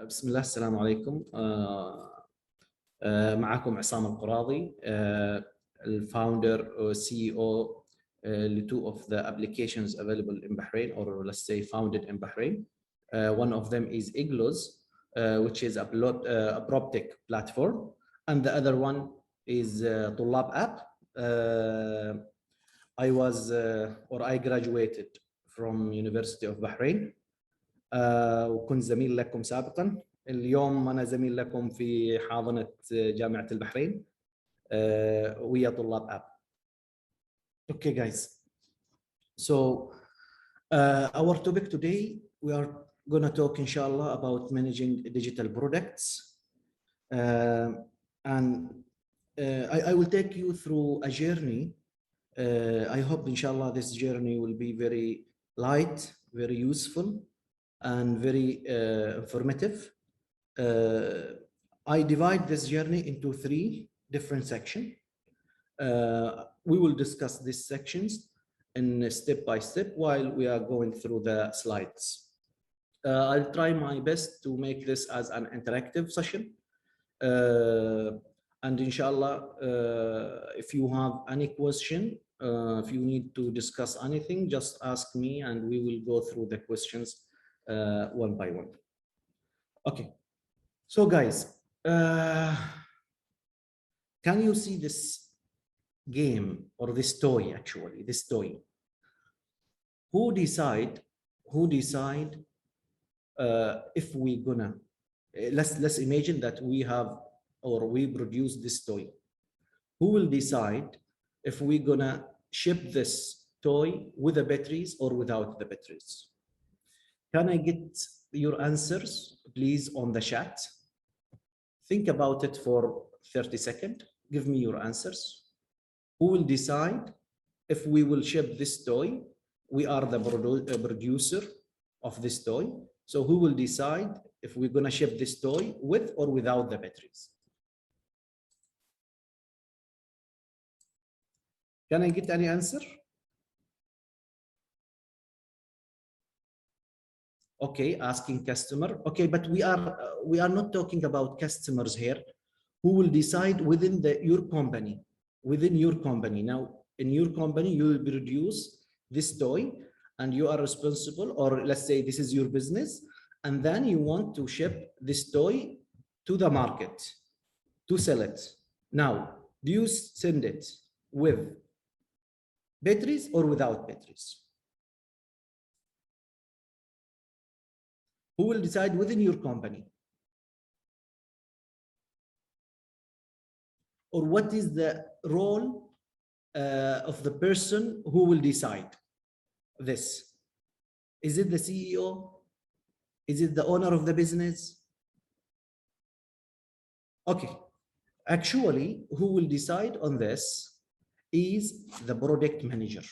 بسم الله السلام عليكم. معكم عصام القراضي, الفاوندر CEO to two of the applications available in Bahrain, or let's say founded in Bahrain. One of them is Igloos, which is a PropTech platform, and the other one is TullabApp. I graduated from University of Bahrain. وكنت زميل لكم سابقا. اليوم أنا زميل لكم في حاضنة جامعة البحرين ويا طلاب آب. Okay guys, so our topic today, we are going to talk inshallah about managing digital products, and I will take you through a journey. I hope inshallah this journey will be very light, very useful, and very informative. I divide this journey into three different sections. We will discuss these sections in step by step while we are going through the slides. I'll try my best to make this as an interactive session. And inshallah, if you have any question, if you need to discuss anything, just ask me and we will go through the questions one by one. Okay, so guys, can you see this game or this toy? Actually, this toy, who decide if we gonna let's imagine that we have or we produce this toy. Who will decide if we're gonna ship this toy with the batteries or without the batteries? Can I get your answers, please, on the chat? Think about it for 30 seconds. Give me your answers. Who will decide if we will ship this toy? We are the producer of this toy. So who will decide if we're going to ship this toy with or without the batteries? Can I get any answer? Okay, asking customer. Okay, but we are not talking about customers here. Who will decide within your company? Within your company. Now, in your company, you will produce this toy and you are responsible, or let's say this is your business, and then you want to ship this toy to the market to sell it. Now, do you send it with batteries or without batteries? Who will decide within your company? Or what is the role of the person who will decide this? Is it the CEO? Is it the owner of the business? Okay, actually, who will decide on this is the product manager.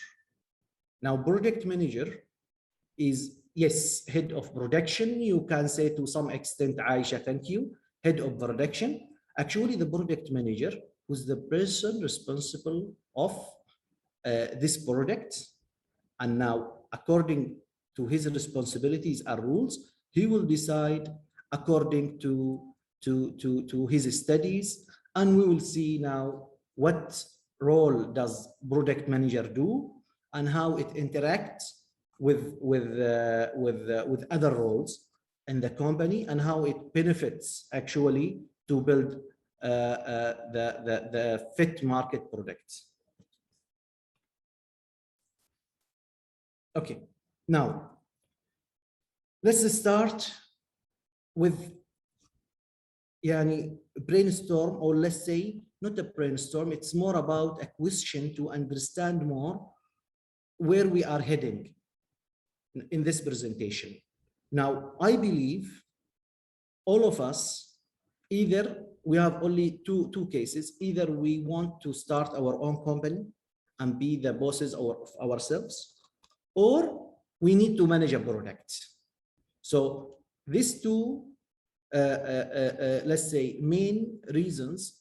Now, product manager is, yes, head of production. You can say to some extent, Aisha, thank you, head of production. Actually, the product manager, who's the person responsible of this product. And now, according to his responsibilities and rules, he will decide according to his studies. And we will see now what role does product manager do and how it interacts with other roles in the company, and how it benefits actually to build the fit market products. Okay, now let's start with brainstorm, or let's say not a brainstorm, it's more about a question to understand more where we are heading in this presentation. Now, I believe all of us, either we have only two cases. Either we want to start our own company and be the bosses of ourselves, or we need to manage a product. So these two, let's say, main reasons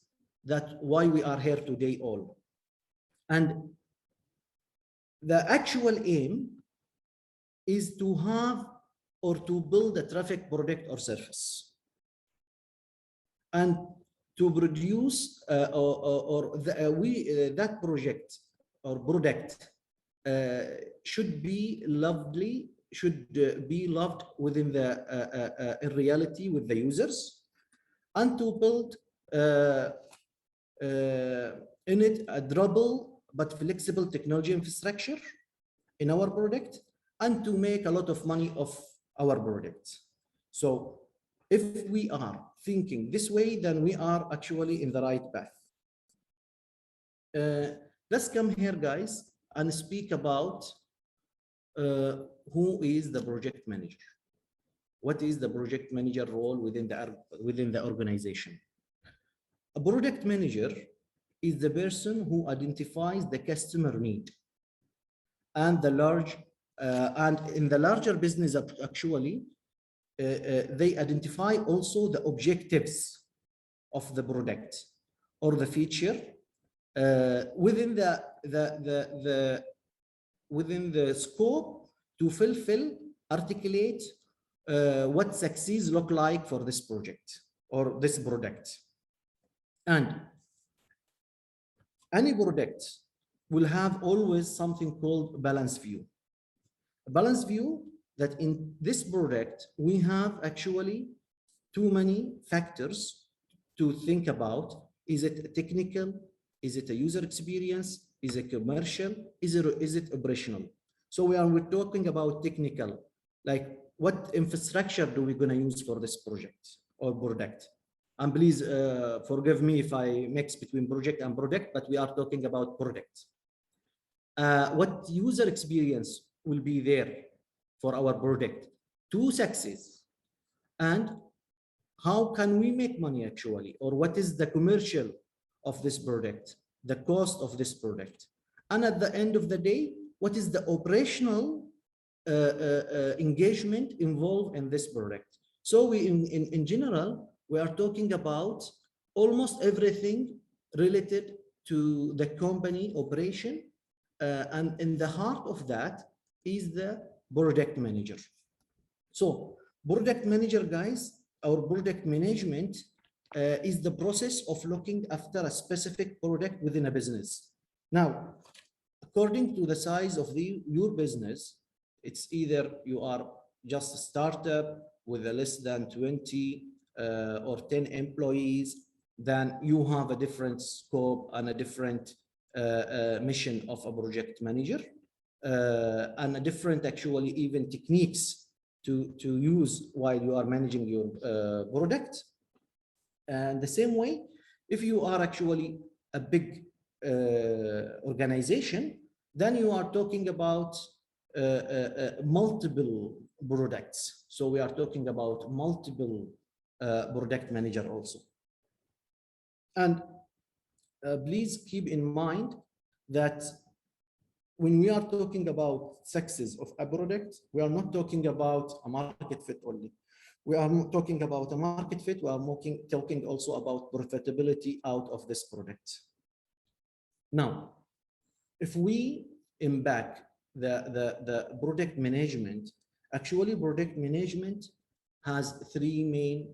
that why we are here today all. And the actual aim is to have or to build a traffic product or service. and to produce that project or product should be lovely, should be loved within the in reality with the users, and to build in it a durable but flexible technology infrastructure in our product, and to make a lot of money of our product. So if we are thinking this way, then we are actually in the right path. Let's come here, guys, and speak about who is the project manager. What is the project manager role within the organization? A project manager is the person who identifies the customer need, and and in the larger business actually they identify also the objectives of the product or the feature within the scope to articulate what success look like for this project or this product. And any product will have always something called balance view. A balance view that in this product, we have actually too many factors to think about. Is it technical? Is it a user experience? Is it commercial? Is it operational? So we're talking about technical, like what infrastructure do we gonna use for this project or product? And please forgive me if I mix between project and product, but we are talking about product. What user experience will be there for our product to success, and how can we make money actually, or what is the commercial of this product, the cost of this product, and at the end of the day, what is the operational engagement involved in this product. So we in general, we are talking about almost everything related to the company operation, and in the heart of that is the product manager. So product manager, guys, our product management is the process of looking after a specific product within a business. Now, according to the size of your business, it's either you are just a startup with a less than 20 or 10 employees, then you have a different scope and a different mission of a project manager, and a different actually even techniques to use while you are managing your product. And the same way, if you are actually a big organization, then you are talking about multiple products. So we are talking about multiple product manager also. And please keep in mind that when we are talking about success of a product, we are not talking about a market fit only. We are talking about a market fit. We are talking also about profitability out of this product. Now, if we impact the product management, actually product management has three main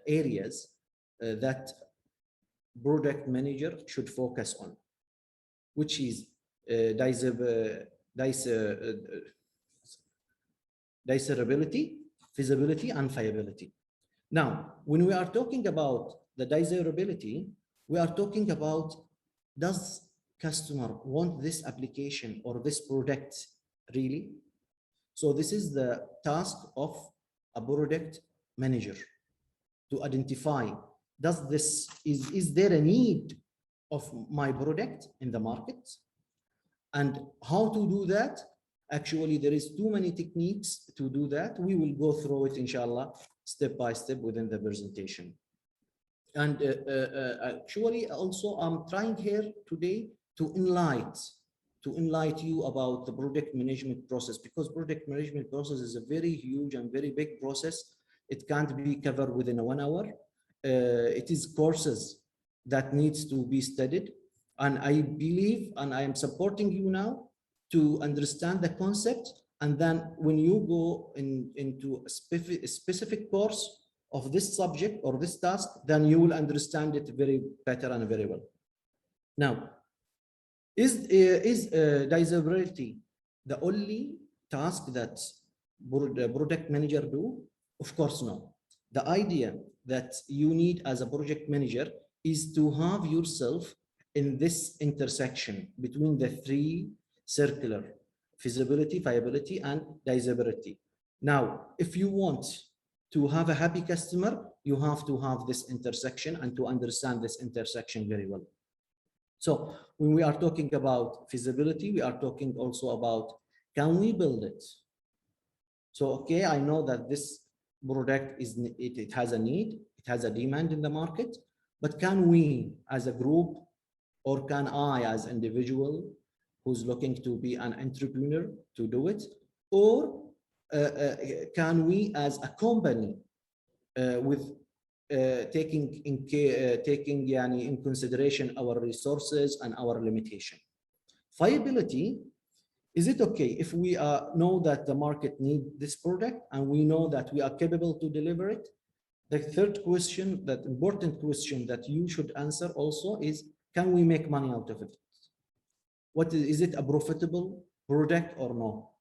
areas that product manager should focus on, which is desirability, feasibility, and viability. Now, when we are talking about the desirability, we are talking about, does customer want this application or this product really? So this is the task of a product manager to identify, does this, is there a need of my product in the market? And how to do that? Actually, there is too many techniques to do that. We will go through it, inshallah, step by step within the presentation. And actually, also, I'm trying here today to enlighten you about the product management process, because product management process is a very huge and very big process. It can't be covered within 1 hour. It is courses that needs to be studied. And I believe, and I am supporting you now to understand the concept. And then when you go into a specific course of this subject or this task, then you will understand it very better and very well. Now, is disability the only task that the project manager do? Of course, no. The idea that you need as a project manager is to have yourself in this intersection between the three circular: feasibility, viability, and disability. Now, if you want to have a happy customer, you have to have this intersection and to understand this intersection very well. So when we are talking about feasibility, we are talking also about, can we build it? So, okay, I know that this product it has a need, it has a demand in the market, but can we as a group, or can I as individual who's looking to be an entrepreneur to do it? Or can we as a company with taking in consideration our resources and our limitation? Viability: is it okay if we know that the market needs this product and we know that we are capable to deliver it? The third question, that important question that you should answer also is, can we make money out of it? Is it a profitable product or no?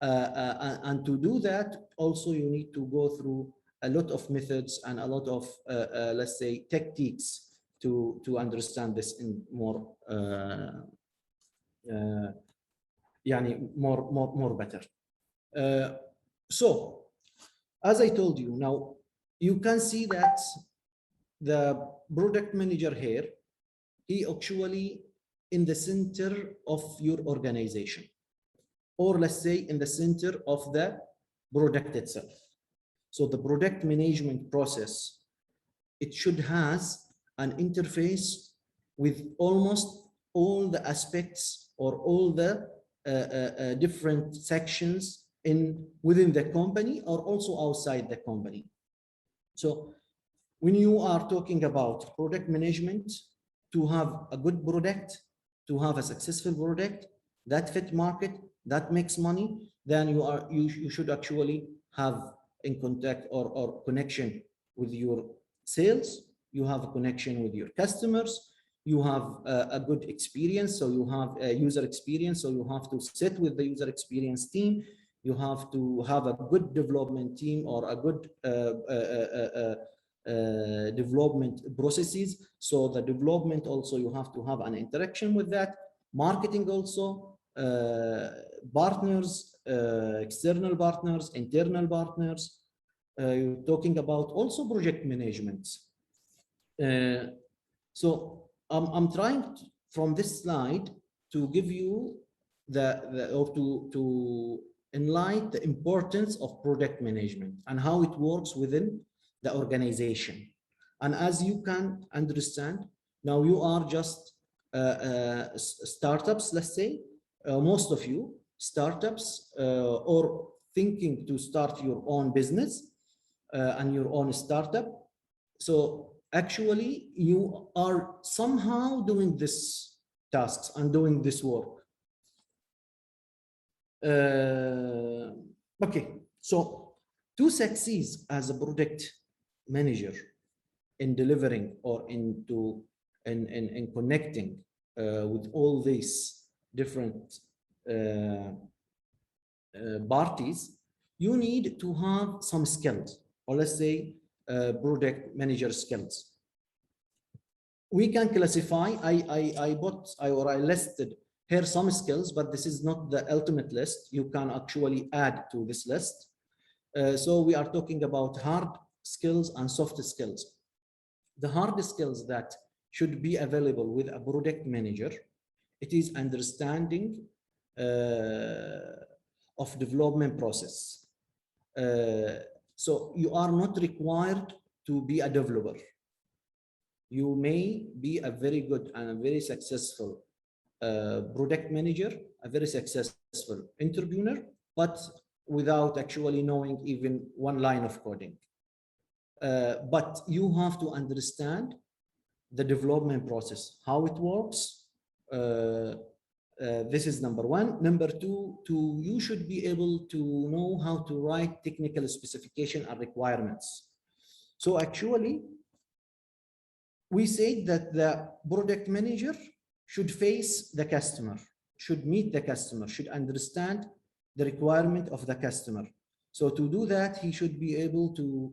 And to do that, also you need to go through a lot of methods and a lot of, let's say, techniques to understand this in more, more better. So, as I told you, now you can see that the product manager here, he actually in the center of your organization, or let's say in the center of the product itself. So the product management process, it should has an interface with almost all the aspects or all the different sections within the company or also outside the company. So when you are talking about product management, to have a good product, to have a successful product that fit market, that makes money, then you should actually have in contact or connection with your sales. You have a connection with your customers. You have a good experience, so you have a user experience, so you have to sit with the user experience team. You have to have a good development team or a good development processes. So the development also, you have to have an interaction with that. Marketing also, partners, external partners, internal partners. You're talking about also project management. So I'm trying from this slide to give you to enlighten the importance of product management and how it works within the organization. And as you can understand, now you are just startups, let's say, most of you startups or thinking to start your own business and your own startup. So actually you are somehow doing this tasks and doing this work. Okay, so to succeed as a product manager in delivering or in connecting with all these different parties, you need to have some skills, or let's say product manager skills. We can classify, I listed here some skills, but this is not the ultimate list. You can actually add to this list. So we are talking about hard skills and soft skills. The hard skills that should be available with a product manager, it is understanding of development process. So you are not required to be a developer. You may be a very good and a very successful product manager, a very successful entrepreneur, but without actually knowing even one line of coding. But you have to understand the development process, how it works. This is number one. Number two, you should be able to know how to write technical specification and requirements. So actually, we said that the product manager should face the customer, should meet the customer, should understand the requirement of the customer. So to do that, he should be able to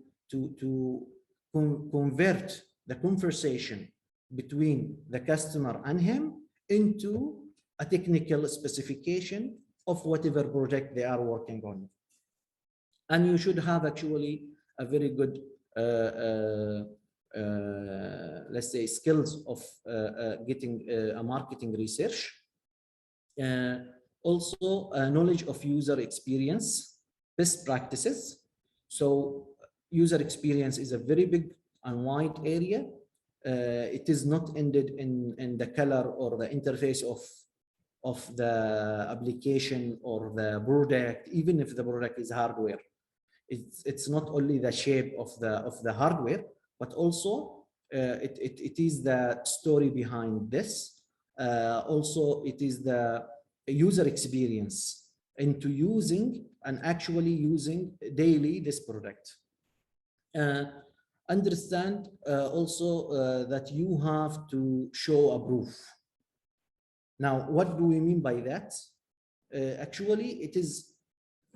convert the conversation between the customer and him into a technical specification of whatever project they are working on. And you should have actually a very good let's say skills of getting a marketing research, also knowledge of user experience, best practices. So user experience is a very big and wide area. It is not ended in the color or the interface of the application or the product, even if the product is hardware. It's not only the shape of the hardware, but also it is the story behind this. Also, it is the user experience into using and actually using daily this product. Understand also that you have to show a proof. Now, what do we mean by that? Actually, it is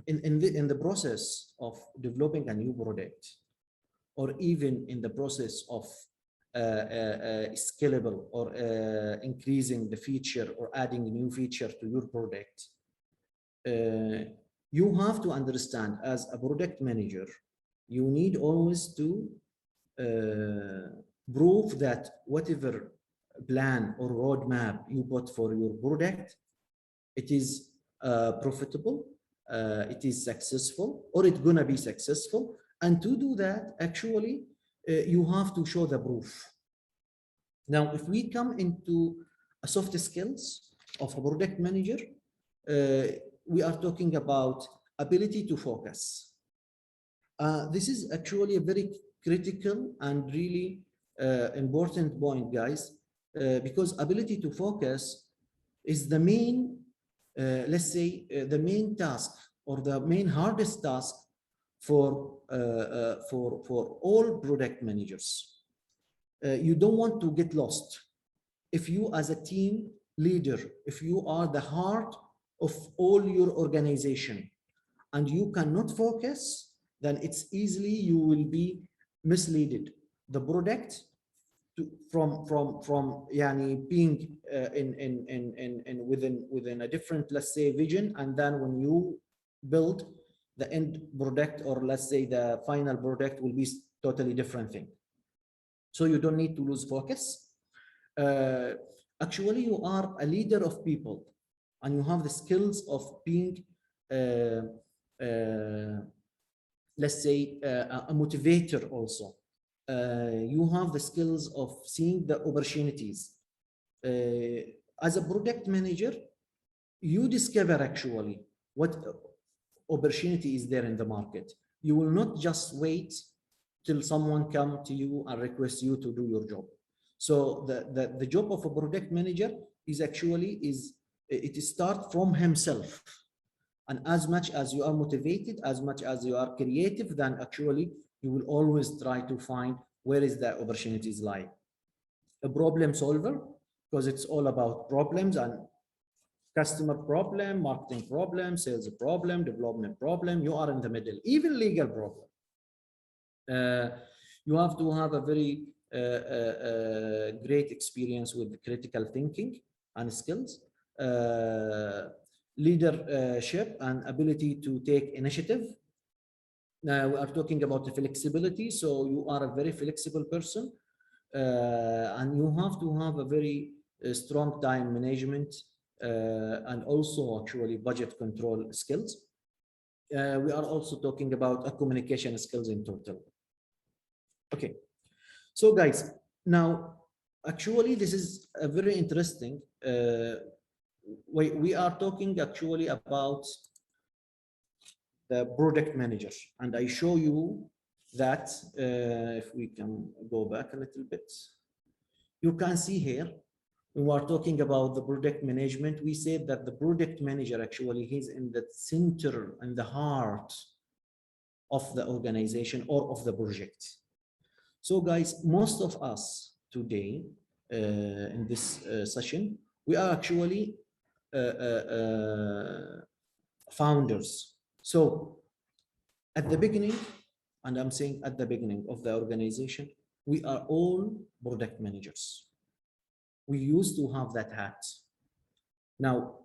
in the process of developing a new product, or even in the process of scalable or increasing the feature or adding a new feature to your product, you have to understand as a product manager, you need always to prove that whatever plan or roadmap you put for your product, it is profitable, it is successful, or it's gonna be successful. And to do that, actually, you have to show the proof. Now, if we come into a soft skills of a product manager, we are talking about ability to focus. This is actually a very critical and really important point, guys, because ability to focus is the main, let's say, the main task or the main hardest task for all product managers. You don't want to get lost. If you as a team leader, if you are the heart of all your organization and you cannot focus, then it's easily you will be misleaded. The product from yani being within a different, let's say, vision, and then when you build the end product, or let's say the final product, will be totally different thing. So you don't need to lose focus. Actually, you are a leader of people and you have the skills of being let's say a motivator also. You have the skills of seeing the opportunities. As a product manager, you discover actually what opportunity is there in the market. You will not just wait till someone come to you and request you to do your job. So the job of a product manager is actually it starts from himself. And as much as you are motivated, as much as you are creative, then actually you will always try to find where is the opportunities lie. A problem solver, because it's all about problems and customer problem, marketing problem, sales problem, development problem. You are in the middle, even legal problem. You have to have a very great experience with critical thinking and skills, leadership and ability to take initiative. Now we are talking about the flexibility. So you are a very flexible person, and you have to have a very strong time management and also actually budget control skills. We are also talking about a communication skills in total. Okay, so guys, now actually this is a very interesting. We are talking actually about the product manager, and I show you that if we can go back a little bit, you can see here when we are talking about the product management, we said that the product manager actually he's in the center and the heart of the organization or of the project. So guys, most of us today in this session, we are actually founders. So at the beginning, and I'm saying at the beginning of the organization, we are all product managers. We used to have that hat. Now,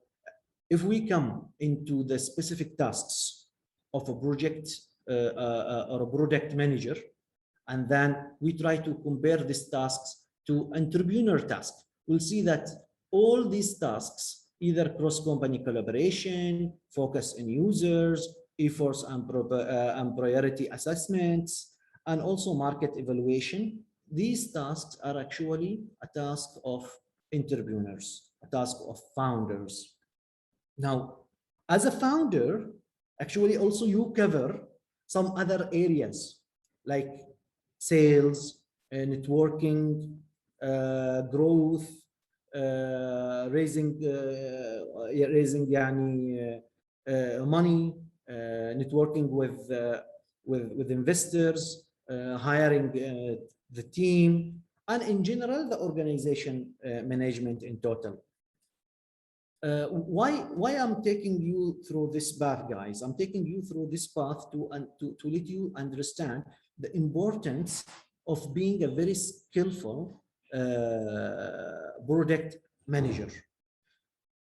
if we come into the specific tasks of a project or a product manager, and then we try to compare these tasks to entrepreneur tasks, we'll see that all these tasks, either cross-company collaboration, focus on users, efforts and priority assessments, and also market evaluation, these tasks are actually a task of entrepreneurs, a task of founders. Now, as a founder, actually also you cover some other areas like sales, networking, growth, raising money, networking with investors, hiring the team, and in general the organization management in total. Why I'm taking you through this path, guys? I'm taking you through this path to let you understand the importance of being a very skillful product manager.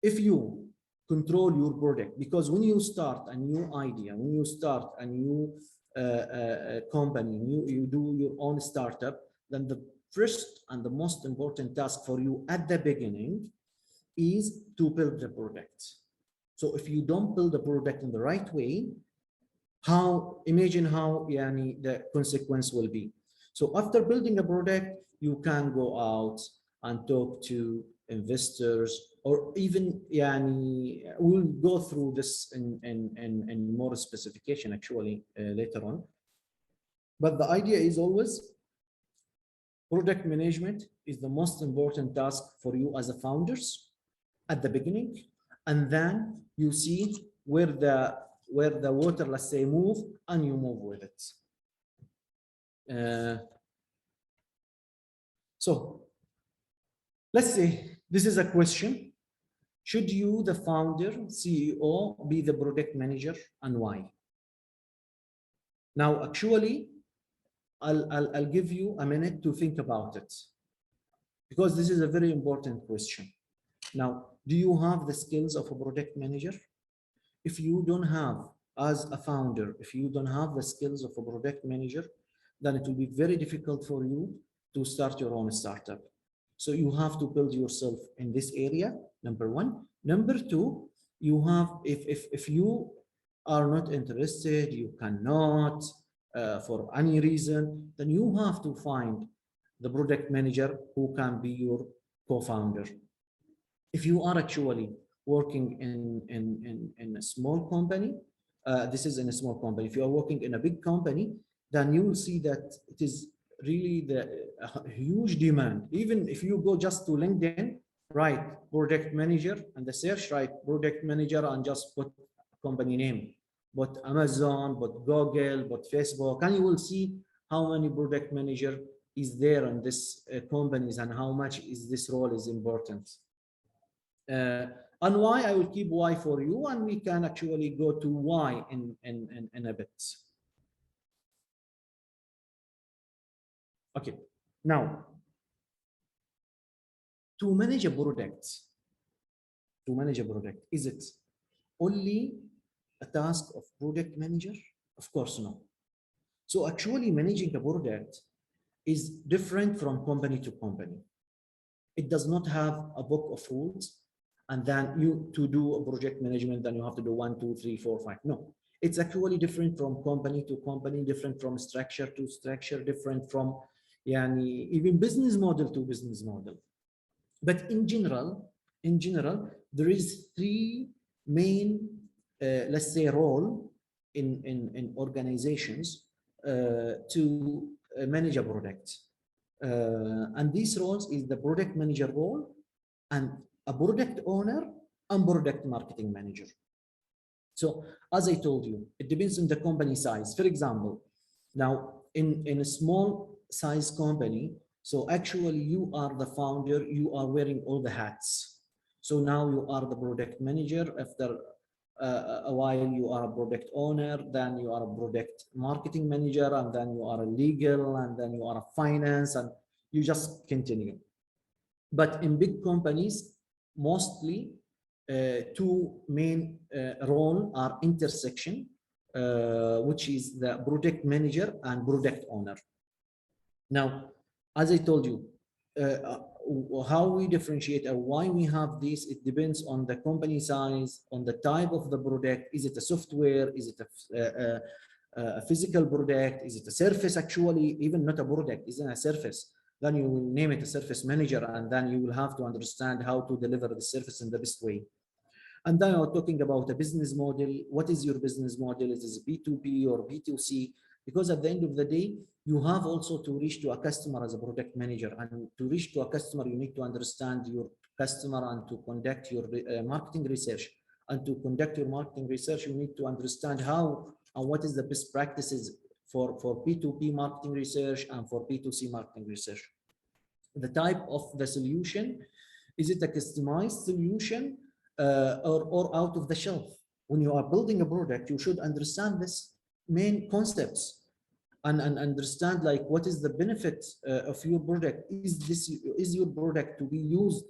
If you control your product, because when you start a new idea, when you start a new company, you do your own startup, then the first and the most important task for you at the beginning is to build the product. So if you don't build the product in the right way, imagine how the consequence will be. So after building a product, you can go out and talk to investors, or even we'll go through this in more specification actually later on. But the idea is always product management is the most important task for you as a founders at the beginning, and then you see where the water, let's say, move, and you move with it. So let's say this is a question: should you, the founder, CEO, be the product manager, and why? Now, actually, I'll give you a minute to think about it, because this is a very important question. Now, do you have the skills of a product manager? If you don't have, as a founder, if you don't have the skills of a product manager, then it will be very difficult for you to start your own startup. So you have to build yourself in this area, number one. Number two, you have, if you are not interested, you cannot, for any reason, then you have to find the product manager who can be your co-founder. If you are actually working in a small company, this is in a small company. If you are working in a big company, then you will see that it is really a huge demand. Even if you go just to LinkedIn, write product manager and the search, write product manager and just put company name, but Amazon, but Google, but Facebook, and you will see how many product manager is there in this companies, and how much is this role is important. And why, I will keep why for you, and we can actually go to why in a bit. Okay, now to manage a product, is it only a task of product manager? Of course no. So actually managing a product is different from company to company. It does not have a book of rules, and then you to do a project management, then you have to do 1, 2, 3, 4, 5. No, it's actually different from company to company, different from structure to structure, different from even business model to business model. But in general, there is 3 main, let's say, role in organizations to manage a product. And these roles is the product manager role, and a product owner, and product marketing manager. So as I told you, it depends on the company size. For example, now in a small size company, so actually you are the founder, you are wearing all the hats. So now you are the product manager. After a while, you are a product owner, then you are a product marketing manager, and then you are a legal, and then you are a finance, and you just continue. But in big companies, mostly two main roles are intersection, which is the product manager and product owner. Now, as I told you, how we differentiate or why we have this, it depends on the company size, on the type of the product. Is it a software? Is it a physical product? Is it a service actually? Even not a product, isn't a service. Then you will name it a service manager, and then you will have to understand how to deliver the service in the best way. And then we're talking about a business model. What is your business model? Is it B2B or B2C? Because at the end of the day, you have also to reach to a customer as a product manager. And to reach to a customer, you need to understand your customer and to conduct your marketing research. And to conduct your marketing research, you need to understand how and what is the best practices for P2P marketing research and for P2C marketing research. The type of the solution, is it a customized solution or out of the shelf? When you are building a product, you should understand this main concepts and understand like what is the benefit of your product. Is your product to be used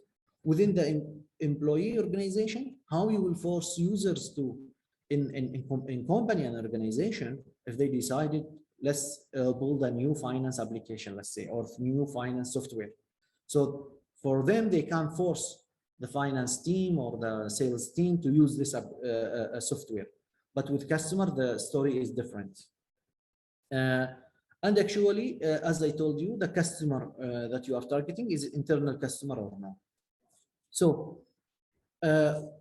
within the employee organization? How you will force users to in company and organization if they decided let's build a new finance application, let's say, or new finance software. So for them, they can force the finance team or the sales team to use this software. But with customer, the story is different. And actually, as I told you, the customer that you are targeting is internal customer or not. So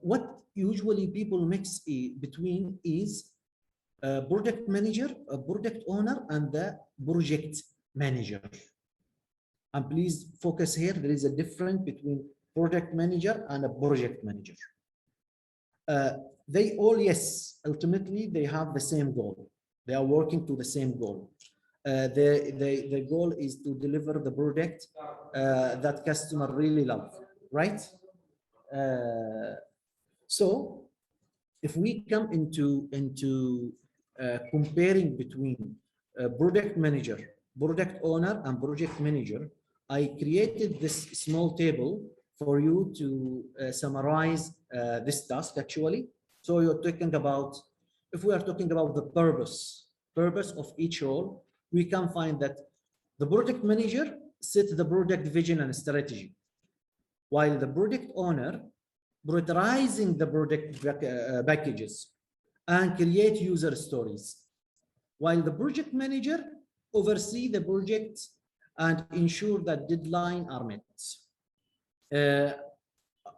what usually people mix between is a product manager, a product owner, and the project manager. And please focus here, there is a difference between product manager and a project manager. They all, yes, ultimately they have the same goal. They are working to the same goal. The goal is to deliver the product that customer really love, right? So if we come into comparing between product manager, product owner, and project manager, I created this small table for you to summarize this task actually. So you're talking about, if we are talking about the purpose of each role, we can find that the product manager sets the product vision and strategy, while the product owner prioritizing the product packages and create user stories, while the project manager oversee the project and ensure that deadlines are met.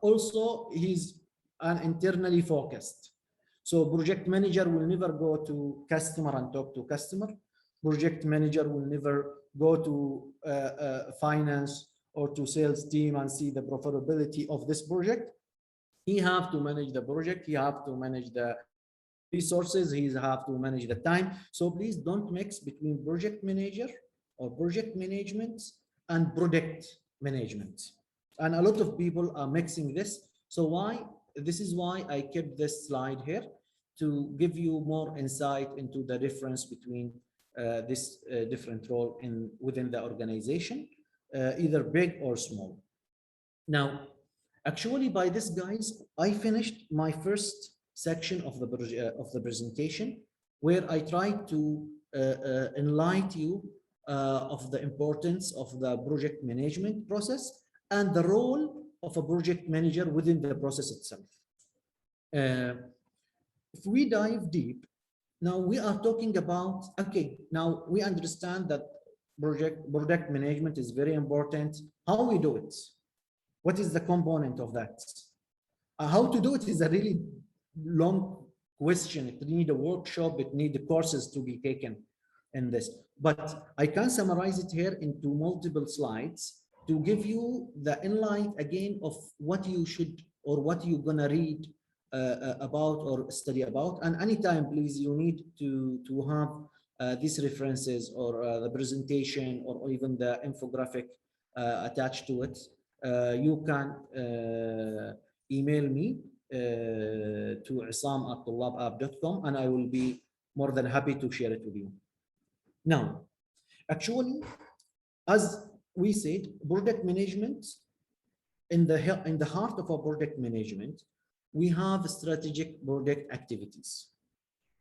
Also, he's an internally focused. So project manager will never go to customer and talk to customer. Project manager will never go to finance or to sales team and see the profitability of this project. He have to manage the project. He have to manage the resources. He have to manage the time. So please don't mix between project manager or project management and product management. And a lot of people are mixing this. So this is why I kept this slide here, to give you more insight into the difference between this different role within the organization, either big or small. Now, actually, by this, guys, I finished my first section of the presentation, where I tried to enlighten you of the importance of the project management process and the role of a project manager within the process itself. If we dive deep, now we are talking about, okay, now we understand that project management is very important. How we do it? What is the component of that? How to do it is a really long question. It needs a workshop, it needs courses to be taken in this. But I can summarize it here into multiple slides to give you the insight again of what you should or what you're gonna read about or study about. And anytime, please, you need to have these references or the presentation or even the infographic attached to it, you can email me to isam@tullabapp.com, and I will be more than happy to share it with you. Now, actually, as we said, product management, in the heart of our product management, we have strategic product activities.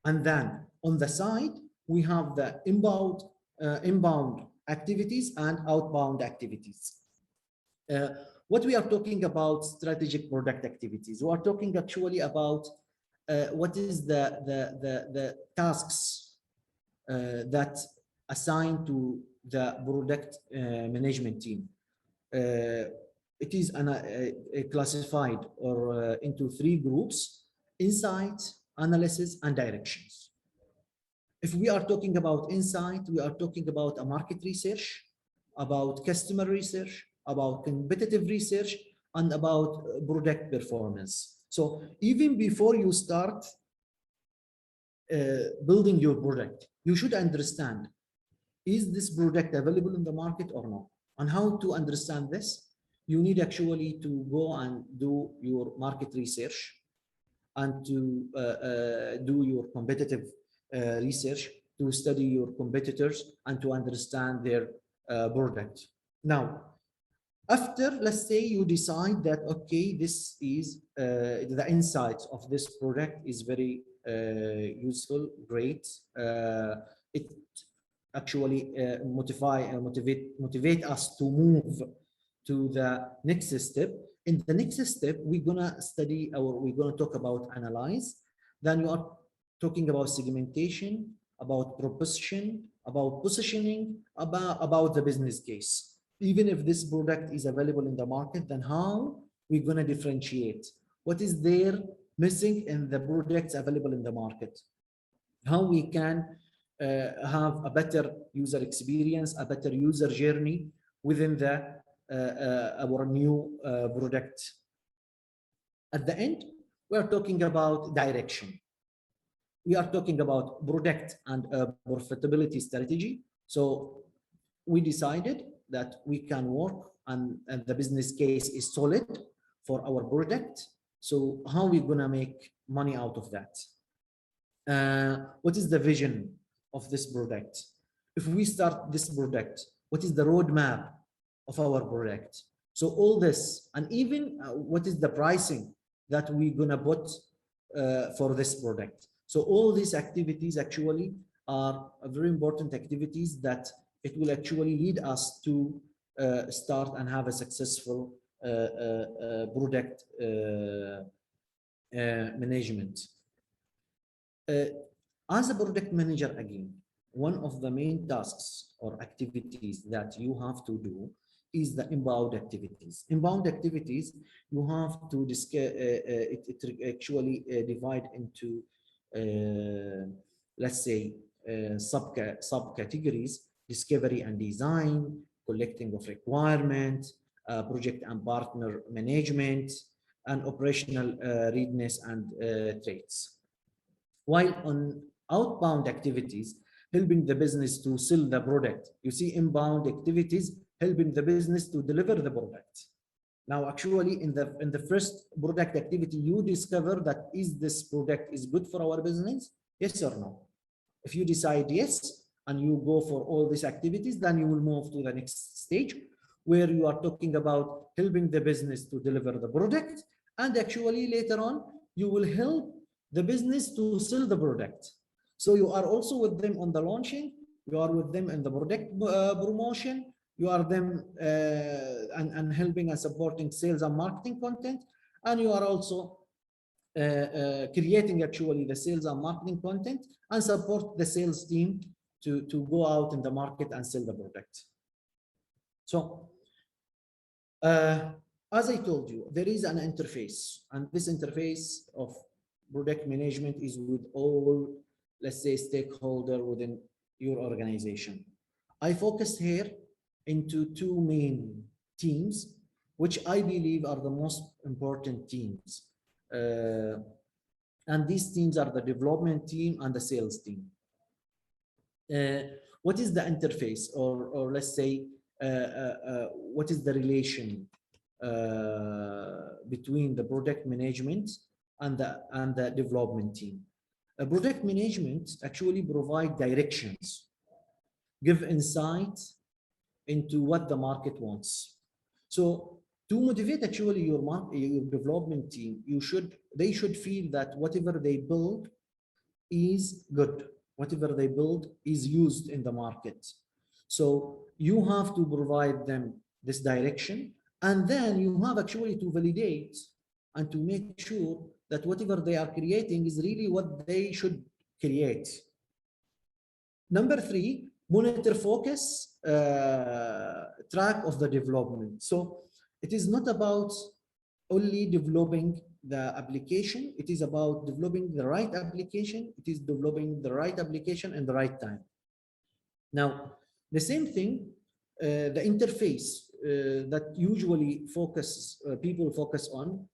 And then on the side, we have the inbound activities and outbound activities. What we are talking about strategic product activities, we are talking actually about what is the tasks that assigned to the product management team. It is classified or into three groups: insight, analysis, and directions. If we are talking about insight, we are talking about a market research, about customer research, about competitive research, and about product performance. So even before you start building your product, you should understand, is this product available in the market or not? And how to understand this? You need actually to go and do your market research and to do your competitive research, to study your competitors and to understand their product. Now, after, let's say you decide that, okay, this is the insights of this product is very useful, great. It actually motivate us to move to the next step. In the next step, we're gonna study, or we're gonna talk about analyze. Then you are talking about segmentation, about proposition, about positioning, about the business case. Even if this product is available in the market, then how we're gonna differentiate? What is there missing in the products available in the market? How we can have a better user experience, a better user journey within the our new product. At the end, we are talking about direction. We are talking about product and profitability strategy. So we decided that we can work and the business case is solid for our product. So how are we gonna make money out of that? What is the vision of this product? If we start this product, what is the roadmap of our product? So all this, and even what is the pricing that we're gonna put for this product? So all these activities actually are very important activities that it will actually lead us to start and have a successful product management. As a product manager, again, one of the main tasks or activities that you have to do is the inbound activities. Inbound activities, you have to actually divide into, let's say, subcategories: discovery and design, collecting of requirements, project and partner management, and operational readiness and traits. While on outbound activities, helping the business to sell the product, you see inbound activities helping the business to deliver the product. Now, actually, in the first product activity, you discover that is this product is good for our business, yes or no? If you decide yes, and you go for all these activities, then you will move to the next stage, where you are talking about helping the business to deliver the product, and actually later on, you will help the business to sell the product. So you are also with them on the launching, you are with them in the product promotion, you are them and helping and supporting sales and marketing content, and you are also creating actually the sales and marketing content and support the sales team to go out in the market and sell the product. So as I told you, there is an interface, and this interface of product management is with all, let's say, stakeholder within your organization. I focus here into two main teams, which I believe are the most important teams. And these teams are the development team and the sales team. what is the interface, or let's say, what is the relation between the product management and the development team? Product management actually provide directions, give insight into what the market wants. So to motivate actually your development team, they should feel that whatever they build is good, whatever they build is used in the market. So you have to provide them this direction, and then you have actually to validate and to make sure that whatever they are creating is really what they should create. Number three, monitor, focus, track of the development. So it is not about only developing the application, it is about developing the right application, it is developing the right application in the right time. Now, the same thing, the interface that usually people focus on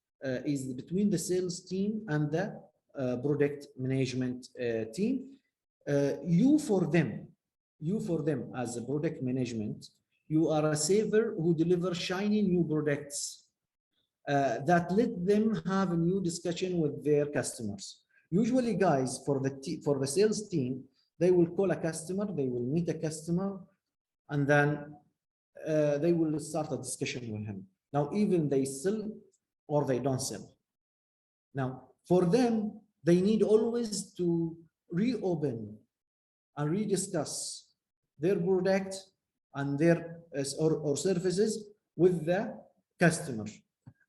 is between the sales team and the product management team. You for them as a product management, you are a saver who delivers shiny new products that let them have a new discussion with their customers. Usually, guys, for the sales team, they will call a customer, they will meet a customer, and then they will start a discussion with him. Now, even they sell or they don't sell. Now, for them, they need always to reopen and rediscuss their product and their or services with the customer.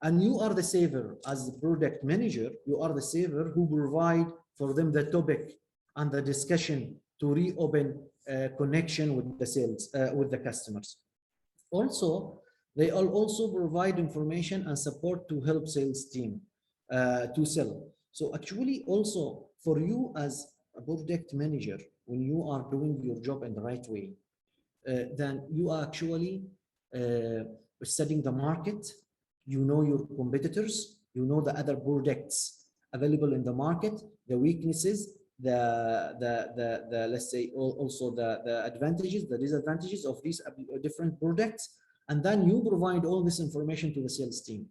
And you are the saver as the product manager, you are the saver who provide for them the topic and the discussion to reopen connection with the sales, with the customers. Also, they will also provide information and support to help sales team to sell. So actually also for you as a product manager, when you are doing your job in the right way, then you are actually studying the market, you know your competitors, you know the other products available in the market, the weaknesses, the let's say also the advantages, the disadvantages of these different products, and then you provide all this information to the sales team.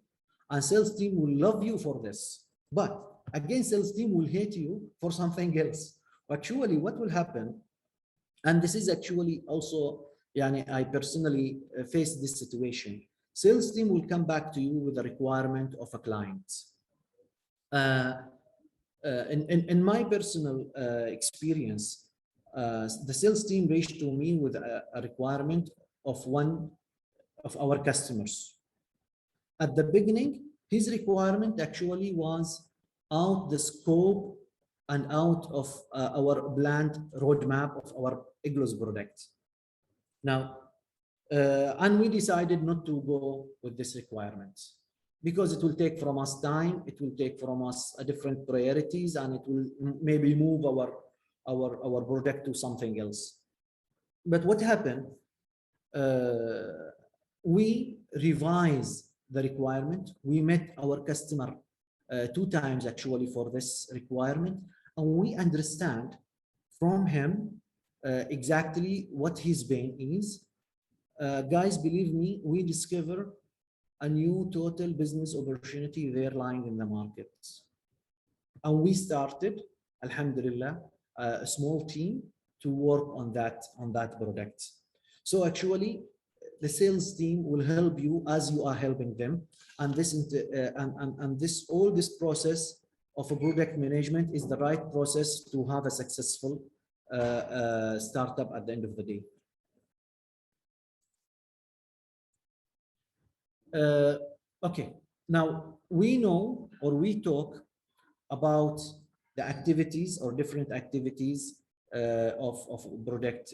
And sales team will love you for this, but again, sales team will hate you for something else. Actually, what will happen, and this is actually also, I personally face this situation. Sales team will come back to you with a requirement of a client. In my personal experience, the sales team reached to me with a requirement of one of our customers. At the beginning, his requirement actually was out the scope and out of our planned roadmap of our Igloos product. Now, and we decided not to go with this requirement because it will take from us time, it will take from us different priorities, and it will maybe move our product to something else. But what happened? We revised the requirement. We met our customer 2 times actually for this requirement, and we understand from him exactly what his pain is. Guys, believe me, we discover a new total business opportunity there lying in the market. And we started, alhamdulillah, a small team to work on that product. So actually, the sales team will help you as you are helping them. And this process of a product management is the right process to have a successful startup at the end of the day. Okay, now we know, or we talk about the activities or different activities of product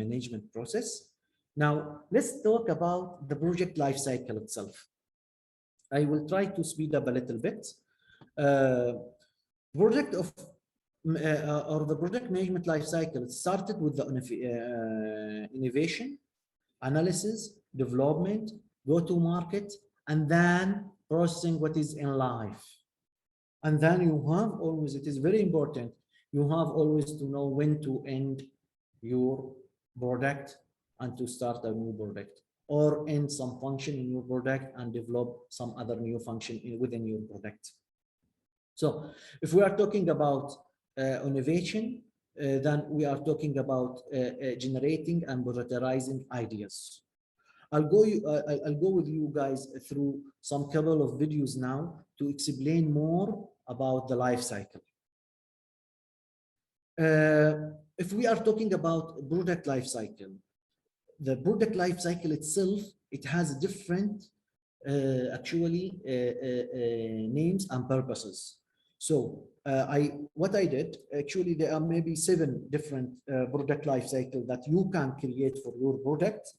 management process. Now let's talk about the project life cycle itself. I will try to speed up a little bit. The project management life cycle started with the innovation, analysis, development, go-to market, and then processing what is in life. And then you have always, it is very important, You have always to know when to end your product and to start a new product, or end some function in your product and develop some other new function within your product. So if we are talking about innovation, then we are talking about generating and prioritizing ideas. I'll go with you guys through some couple of videos now to explain more about the life cycle. If we are talking about product life cycle, the product life cycle itself, it has different names and purposes. So what I did, actually, there are maybe 7 different product life cycle that you can create for your product.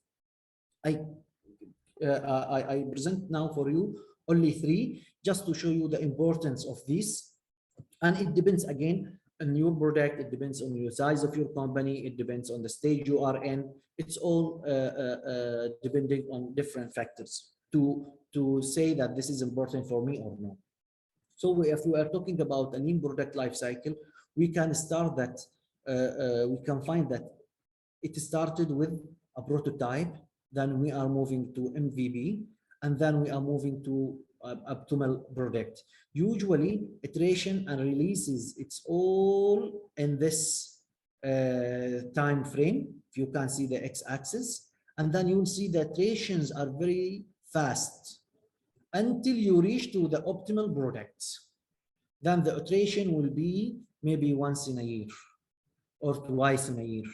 I present now for you only 3, just to show you the importance of this. And it depends again on your product, it depends on your size of your company, it depends on the stage you are in. It's all depending on different factors to say that this is important for me or no. So if we are talking about a lean product life cycle, we can start that, we can find that it started with a prototype, then we are moving to MVP, and then we are moving to optimal product. Usually iteration and releases, it's all in this time frame. If you can see the x-axis, and then you'll see the iterations are very fast until you reach to the optimal products. Then the iteration will be maybe once in a year or twice in a year.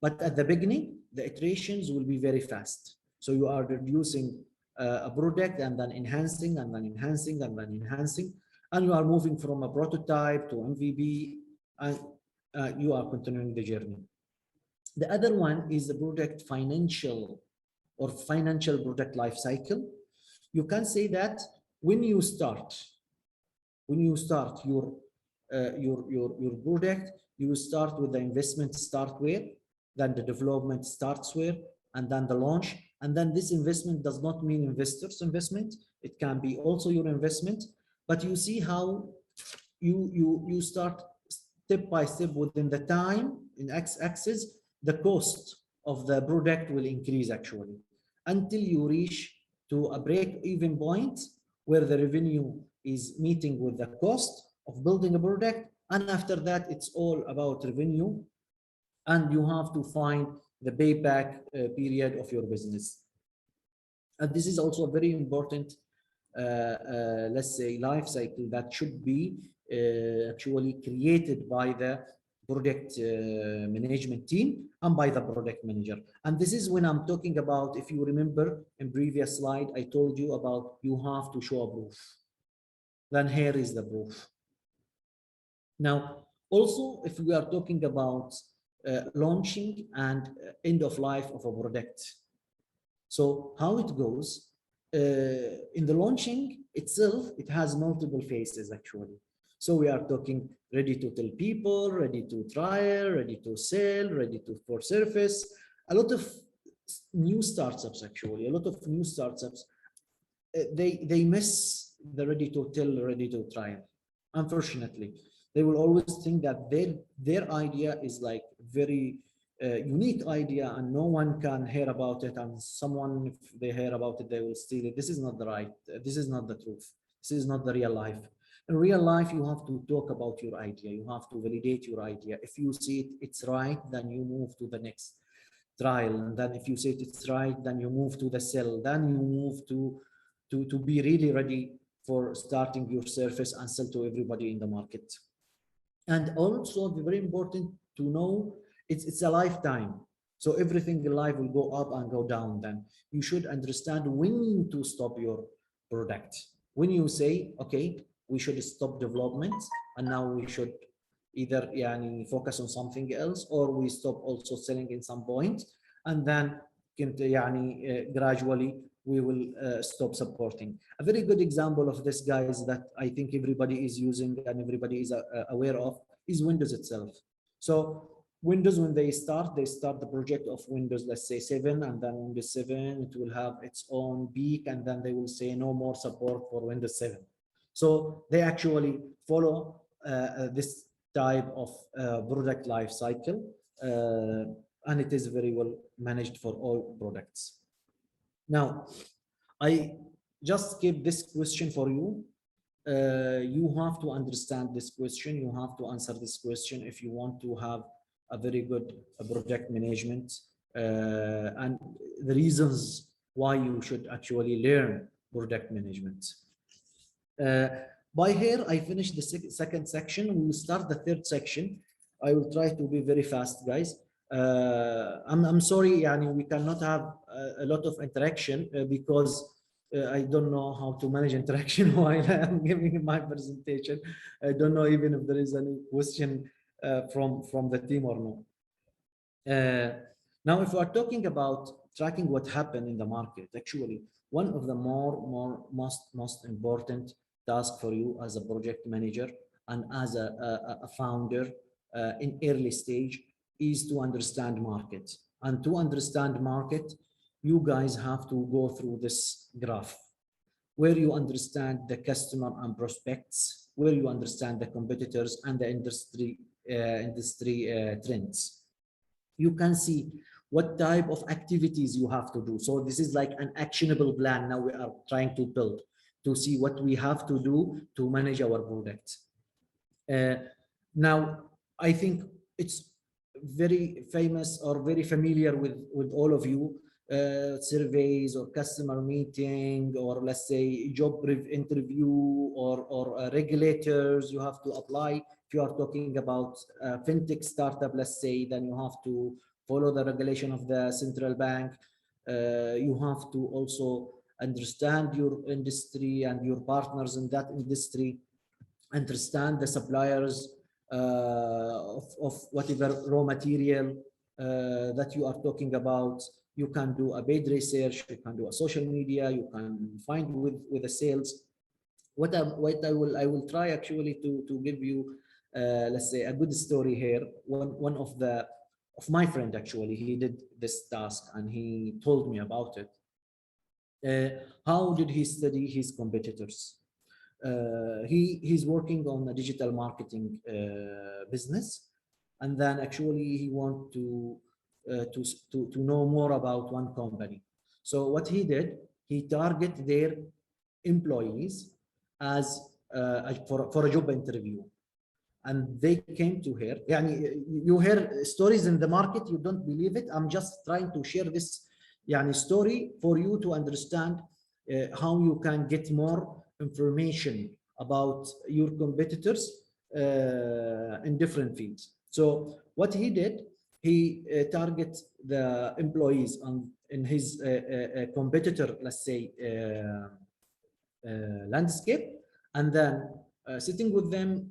But at the beginning, the iterations will be very fast. So you are reducing a product and then enhancing and then enhancing and then enhancing, and you are moving from a prototype to MVP, and you are continuing the journey. The other one is the product financial product life cycle. You can say that when you start your product, you start with the investment start where, then the development starts where, and then the launch. And then this investment does not mean investors' investment. It can be also your investment, but you see how you start step by step within the time in x-axis, the cost of the product will increase actually until you reach to a break-even point where the revenue is meeting with the cost of building a product. And after that, it's all about revenue, and you have to find the payback period of your business. And this is also a very important, let's say, life cycle that should be actually created by the product management team and by the product manager. And this is when I'm talking about, if you remember in previous slide, I told you about you have to show a proof. Then here is the proof. Now, also, if we are talking about launching and end of life of a product. So how it goes, in the launching itself, it has multiple phases actually. So we are talking ready to tell people, ready to trial, ready to sell, ready to for surface. A lot of new startups actually, a lot of new startups, they miss the ready to tell, ready to trial. Unfortunately, they will always think that their idea is like very unique idea and no one can hear about it, and someone, if they hear about it, they will steal it. This is not the right, this is not the truth. This is not the real life. In real life, you have to talk about your idea. You have to validate your idea. If you see it's right, then you move to the next trial. And then if you say it's right, then you move to the sell. Then you move to be really ready for starting your service and sell to everybody in the market. And also very important to know, it's a lifetime. So everything in life will go up and go down. Then you should understand when to stop your product. When you say, okay, we should stop development and now we should either focus on something else, or we stop also selling in some point, and then gradually we will stop supporting. A very good example of this, guys, that I think everybody is using and everybody is aware of is Windows itself. So Windows, when they start the project of Windows, let's say 7, and then Windows 7, it will have its own peak, and then they will say no more support for Windows 7. So they actually follow this type of product life cycle, and it is very well managed for all products. Now, I just gave this question for you. You have to understand this question. You have to answer this question if you want to have a very good project management, and the reasons why you should actually learn project management. By here, I finished the second section. We will start the third section. I will try to be very fast, guys. I'm sorry, yani, we cannot have a lot of interaction because I don't know how to manage interaction while I'm giving my presentation. I don't know even if there is any question from the team or not. Now, if we are talking about tracking what happened in the market, actually, one of the most important task for you as a project manager and as a founder in early stage is to understand market. And to understand market, you guys have to go through this graph where you understand the customer and prospects, where you understand the competitors and the industry trends. You can see what type of activities you have to do. So this is like an actionable plan now we are trying to build to see what we have to do to manage our product. Now, I think it's very famous or very familiar with all of you, surveys or customer meeting, or let's say job interview, or regulators you have to apply. If you are talking about fintech startup, let's say, then you have to follow the regulation of the central bank. You have to also understand your industry and your partners in that industry, understand the suppliers of whatever raw material that you are talking about. You can do a paid research, you can do a social media, you can find with the sales. What I will try actually to give you let's say a good story here. One of my friend, actually, he did this task and he told me about it. How did he study his competitors? He's working on a digital marketing business, and then actually he want to know more about one company. So what he did, he target their employees as for a job interview, and they came to her. You hear stories in the market, you don't believe it. I'm just trying to share this story for you to understand how you can get more information about your competitors in different fields. So what he did, he target the employees in his competitor, let's say, landscape, and then sitting with them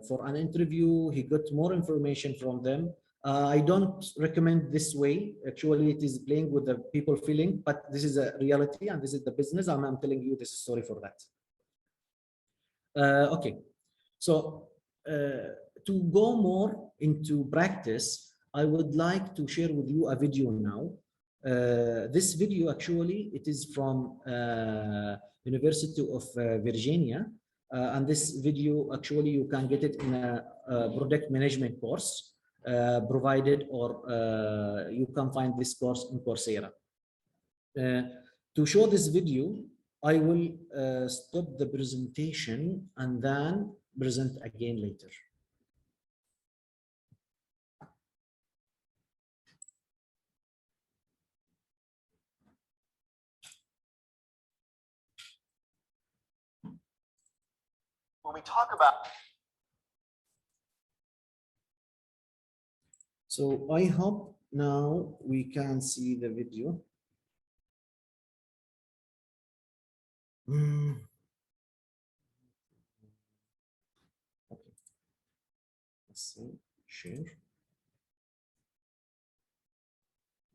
for an interview. He got more information from them. I don't recommend this way. Actually, it is playing with the people feeling, but this is a reality and this is the business. I'm telling you this story for that. Okay, so to go more into practice, I would like to share with you a video now. This video, actually, it is from University of Virginia, and this video, actually, you can get it in a product management course provided, or you can find this course in Coursera. To show this video, I will stop the presentation and then present again later. When we talk about, so I hope now we can see the video. Okay. Let's see, share.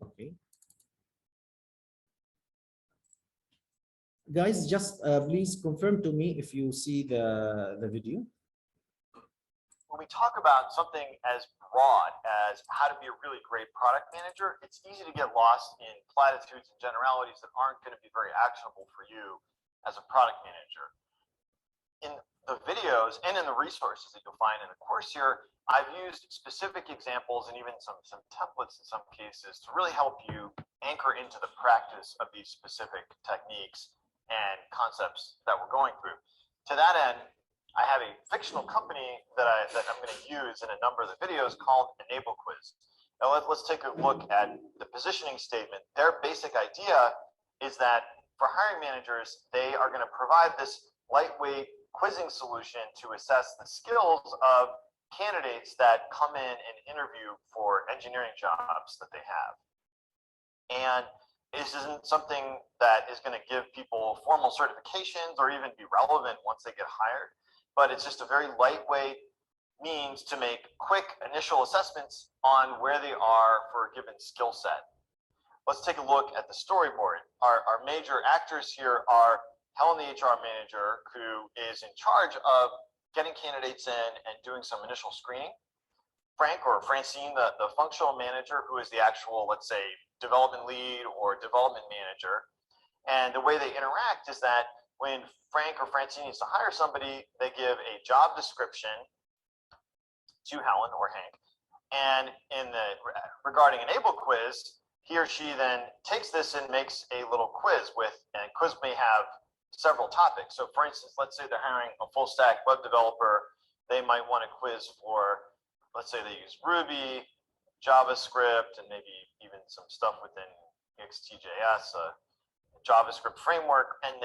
Okay. Guys, just please confirm to me if you see the video. When we talk about something as broad as how to be a really great product manager, it's easy to get lost in platitudes and generalities that aren't going to be very actionable for you as a product manager. in the videos and in the resources that you'll find in the course here, I've used specific examples and even some templates in some cases to really help you anchor into the practice of these specific techniques and concepts that we're going through. To that end, I have a fictional company that I'm going to use in a number of the videos called Enable Quiz. Now let's take a look at the positioning statement. Their basic idea is that for hiring managers, they are going to provide this lightweight quizzing solution to assess the skills of candidates that come in and interview for engineering jobs that they have. And this isn't something that is going to give people formal certifications or even be relevant once they get hired, but it's just a very lightweight means to make quick initial assessments on where they are for a given skill set. Let's take a look at the storyboard. Our major actors here are Helen, the HR manager, who is in charge of getting candidates in and doing some initial screening. Frank or Francine, the functional manager, who is the actual, let's say, development lead or development manager. And the way they interact is that when Frank or Francine needs to hire somebody, they give a job description to Helen or Hank. And regarding Enable Quiz, he or she then takes this and makes a little quiz and quiz may have several topics. So for instance, let's say they're hiring a full stack web developer. They might want a quiz for, let's say they use Ruby, JavaScript, and maybe even some stuff within XTJS, a JavaScript framework. And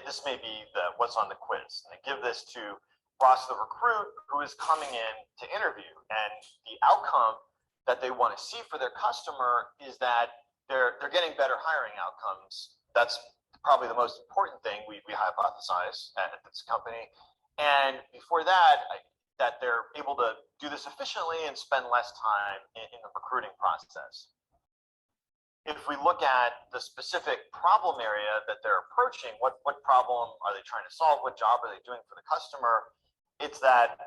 this may be what's on the quiz. And they give this to Ross, the recruit, who is coming in to interview. And the outcome that they want to see for their customer is that they're getting better hiring outcomes. That's probably the most important thing we hypothesize at this company. And before that, that they're able to do this efficiently and spend less time in the recruiting process. If we look at the specific problem area that they're approaching, what problem are they trying to solve? What job are they doing for the customer? It's that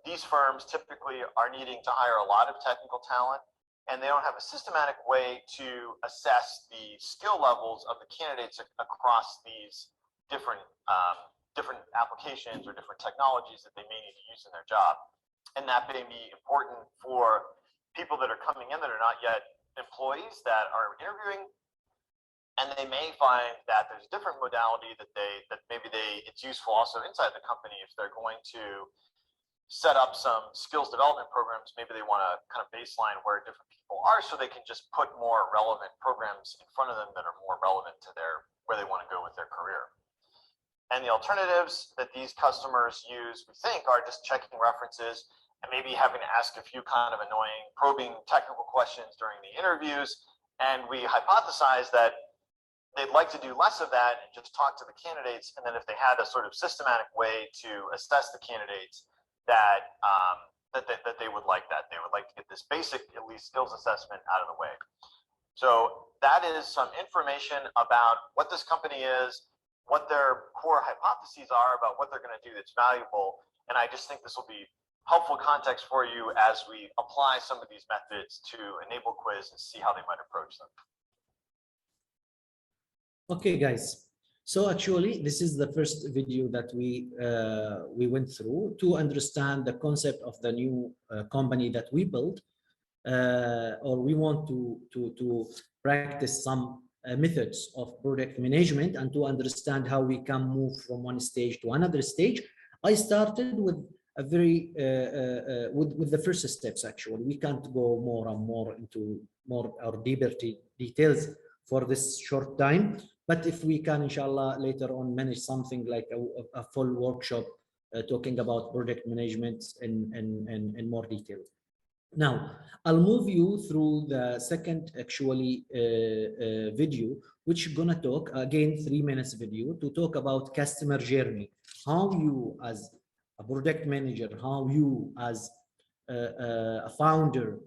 these firms typically are needing to hire a lot of technical talent, and they don't have a systematic way to assess the skill levels of the candidates across these different applications or different technologies that they may need to use in their job. And that may be important for people that are coming in that are not yet employees that are interviewing, and they may find that there's a different modality that it's useful also inside the company if they're going to set up some skills development programs. Maybe they want to kind of baseline where different people are so they can just put more relevant programs in front of them that are more relevant to where they want to go with their career. And the alternatives that these customers use, we think, are just checking references and maybe having to ask a few kind of annoying probing technical questions during the interviews. And we hypothesize that they'd like to do less of that and just talk to the candidates. And then if they had a sort of systematic way to assess the candidates, that they would like that. They would like to get this basic, at least, skills assessment out of the way. So that is some information about what this company is, what their core hypotheses are about what they're going to do that's valuable. And I just think this will be helpful context for you as we apply some of these methods to Enable Quiz and see how they might approach them. Okay, guys. So actually, this is the first video that we went through to understand the concept of the new company that we built, or we want to practice some methods of project management and to understand how we can move from one stage to another stage. I started with a very with the first steps. Actually, we can't go more and more into more or deeper details for this short time. But if we can, inshallah, later on manage something like a full workshop talking about project management in more detail. Now, I'll move you through the second actually video, which is gonna talk, again, 3 minutes video, to talk about customer journey. How you as a project manager, how you as a founder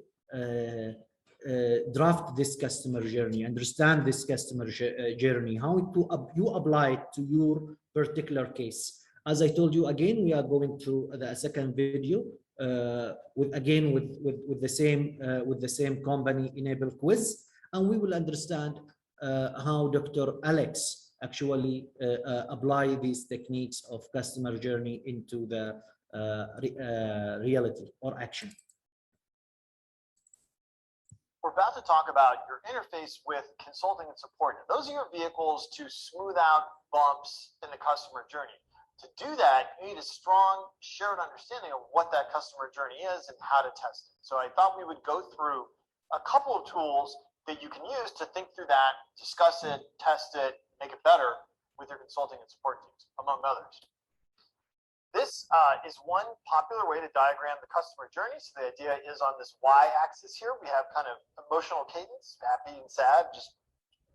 draft this customer journey, understand this customer journey, how you apply it to your particular case. As I told you, again, we are going through the second video with the same company, Enable Quiz, and we will understand how Dr. Alex actually apply these techniques of customer journey into the reality or action. We're about to talk about your interface with consulting and support. Those are your vehicles to smooth out bumps in the customer journey. To do that, you need a strong shared understanding of what that customer journey is and how to test it. So I thought we would go through a couple of tools that you can use to think through that, discuss it, test it, make it better with your consulting and support teams, among others. This is one popular way to diagram the customer journey. So the idea is on this y-axis here, we have kind of emotional cadence, happy and sad, just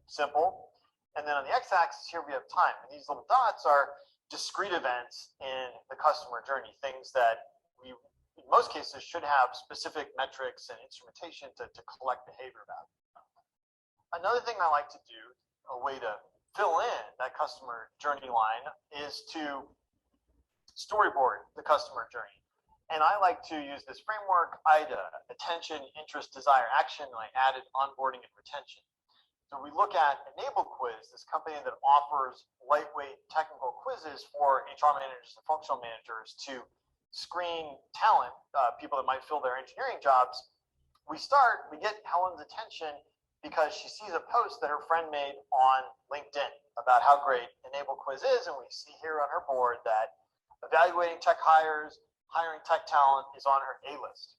simple. And then on the x-axis here, we have time. And these little dots are discrete events in the customer journey, things that we, in most cases, should have specific metrics and instrumentation to collect behavior about. Another thing I like to do, a way to fill in that customer journey line, is to storyboard the customer journey. And I like to use this framework, IDA, attention, interest, desire, action, and I added onboarding and retention. So we look at Enable Quiz, this company that offers lightweight technical quizzes for HR managers and functional managers to screen talent, people that might fill their engineering jobs. We get Helen's attention because she sees a post that her friend made on LinkedIn about how great Enable Quiz is, and we see here on her board that evaluating tech hires, hiring tech talent is on her A-list.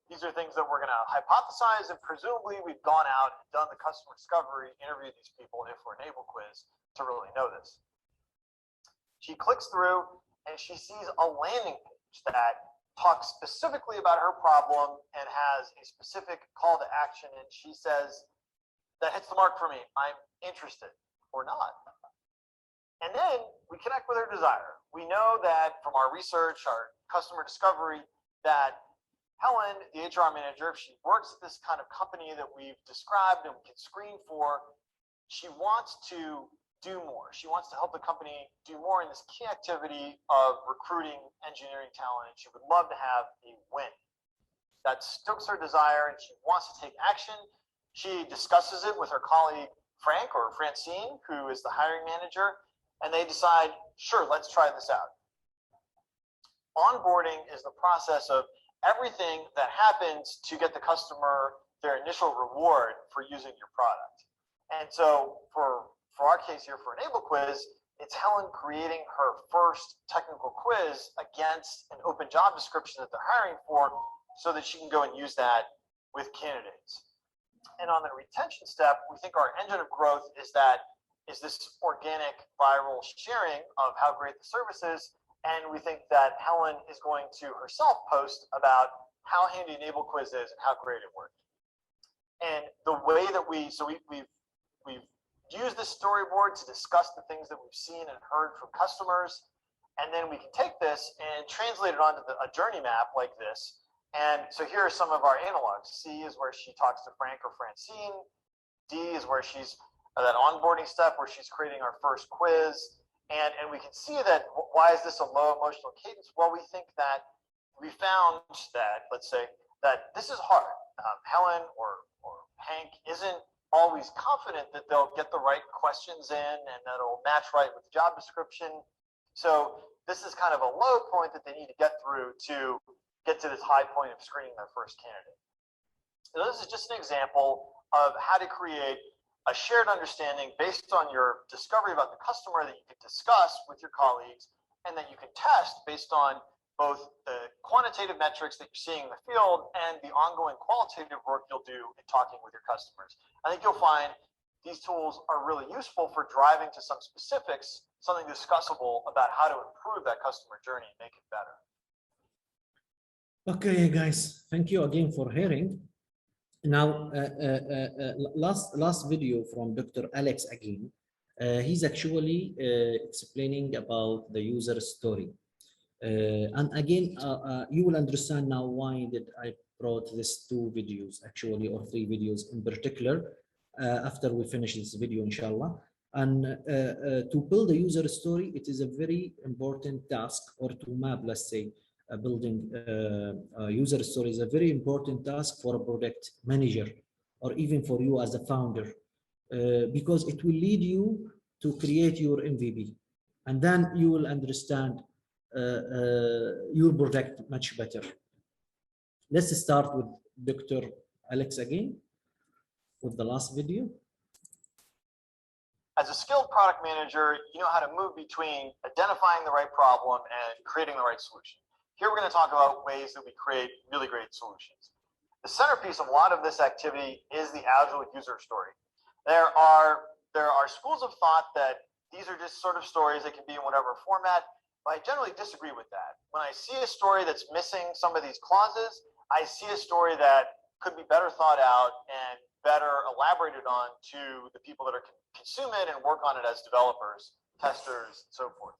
These are things that we're going to hypothesize, and presumably we've gone out and done the customer discovery, interviewed these people if we're Enable Quiz to really know this. She clicks through and she sees a landing page that talks specifically about her problem and has a specific call to action, and she says, that hits the mark for me, I'm interested, or not. And then we connect with her desire. We know that from our research, our customer discovery, that Helen, the HR manager, if she works at this kind of company that we've described and we can screen for, she wants to do more. She wants to help the company do more in this key activity of recruiting engineering talent, and she would love to have a win. That stokes her desire, and she wants to take action. She discusses it with her colleague, Frank, or Francine, who is the hiring manager, and they decide, sure, let's try this out. Onboarding is the process of everything that happens to get the customer their initial reward for using your product. And so for our case here, for Enable Quiz, it's Helen creating her first technical quiz against an open job description that they're hiring for so that she can go and use that with candidates. And on the retention step, we think our engine of growth is this organic viral sharing of how great the service is. And we think that Helen is going to herself post about how handy Enable Quiz is and how great it worked. And the way that we've used this storyboard to discuss the things that we've seen and heard from customers. And then we can take this and translate it onto a journey map like this. And so here are some of our analogs. C is where she talks to Frank or Francine. D is where she's that onboarding step where she's creating our first quiz. And we can see that, why is this a low emotional cadence? Well, we think that we found that, let's say, that this is hard. Helen or Hank isn't always confident that they'll get the right questions in and that it'll match right with the job description. So this is kind of a low point that they need to get through to get to this high point of screening their first candidate. So this is just an example of how to create a shared understanding based on your discovery about the customer that you can discuss with your colleagues and that you can test based on both the quantitative metrics that you're seeing in the field and the ongoing qualitative work you'll do in talking with your customers. I think you'll find these tools are really useful for driving to some specifics, something discussable about how to improve that customer journey and make it better. Okay, guys, thank you again for hearing. Now, last video from Dr. Alex again. He's actually explaining about the user story. And again, you will understand now why did I brought these two videos actually, or three videos in particular, after we finish this video, inshallah. And to build a user story, it is a very important task, or to map, let's say, building a user story is a very important task for a product manager, or even for you as a founder, because it will lead you to create your MVP. And then you will understand your product much better. Let's start with Dr. Alex again with the last video. As a skilled product manager, you know how to move between identifying the right problem and creating the right solution. Here we're going to talk about ways that we create really great solutions. The centerpiece of a lot of this activity is the Agile user story. There are schools of thought that these are just sort of stories that can be in whatever format, but I generally disagree with that. When I see a story that's missing some of these clauses, I see a story that could be better thought out and better elaborated on to the people that are consume it and work on it as developers, testers, and so forth.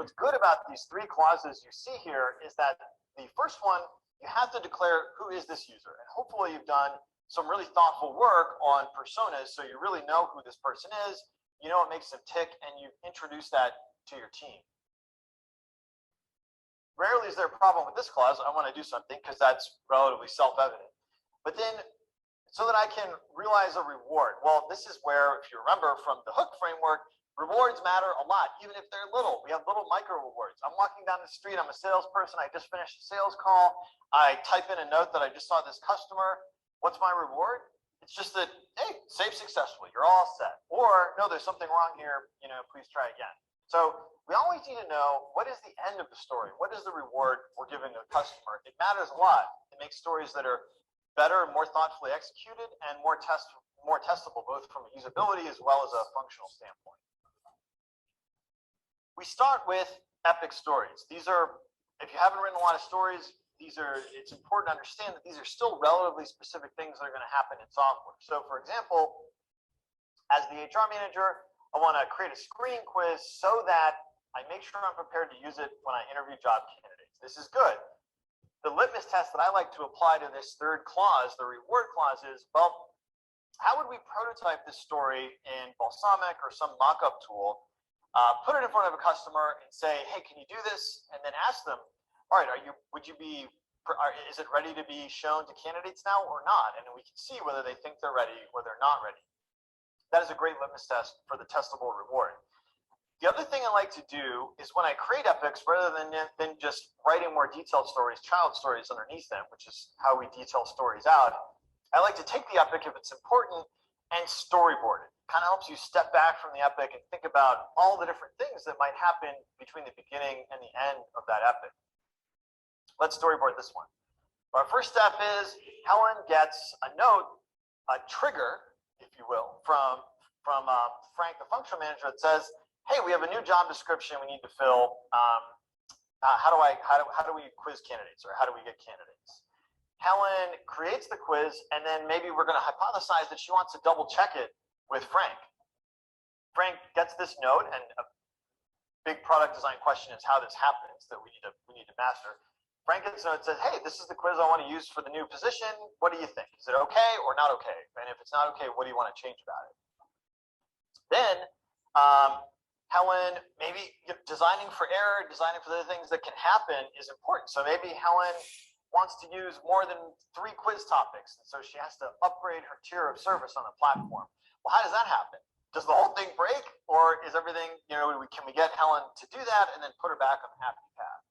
What's good about these three clauses you see here is that the first one, you have to declare who is this user. And hopefully you've done some really thoughtful work on personas so you really know who this person is, you know what makes them tick, and you've introduced that to your team. Rarely is there a problem with this clause. I want to do something because that's relatively self-evident. But then, so that I can realize a reward. Well, this is where, if you remember from the hook framework, rewards matter a lot, even if they're little. We have little micro rewards. I'm walking down the street. I'm a salesperson. I just finished a sales call. I type in a note that I just saw this customer. What's my reward? It's just that, hey, save successfully. You're all set. Or, no, there's something wrong here. You know, please try again. So we always need to know, what is the end of the story? What is the reward we're giving the customer? It matters a lot. It makes stories that are better, more thoughtfully executed, and more testable, both from a usability as well as a functional standpoint. We start with epic stories. These are, if you haven't written a lot of stories, it's important to understand that these are still relatively specific things that are going to happen in software. So for example, as the HR manager, I want to create a screening quiz so that I make sure I'm prepared to use it when I interview job candidates. This is good. The litmus test that I like to apply to this third clause, the reward clause, is, well, how would we prototype this story in Balsamiq or some mock-up tool, put it in front of a customer and say, hey, can you do this? And then ask them, all right, is it ready to be shown to candidates now or not? And then we can see whether they think they're ready or they're not ready. That is a great litmus test for the testable reward. The other thing I like to do is when I create epics, rather than just writing more detailed stories, child stories underneath them, which is how we detail stories out, I like to take the epic if it's important and storyboard it. Kind of helps you step back from the epic and think about all the different things that might happen between the beginning and the end of that epic. Let's storyboard this one. Our first step is Helen gets a note, a trigger, if you will, from Frank, the functional manager, that says, hey, we have a new job description we need to fill. How do we quiz candidates, or how do we get candidates? Helen creates the quiz, and then maybe we're going to hypothesize that she wants to double check it with Frank. Frank gets this note, and a big product design question is how this happens that we need to master. Frank gets a note that says, hey, this is the quiz I want to use for the new position. What do you think? Is it okay or not okay? And if it's not okay, what do you want to change about it? Then Helen, maybe designing for error, designing for the things that can happen is important. So maybe Helen wants to use more than 3 quiz topics, and so she has to upgrade her tier of service on the platform. Well, how does that happen? Does the whole thing break, or is everything, can we get Helen to do that and then put her back on the happy path?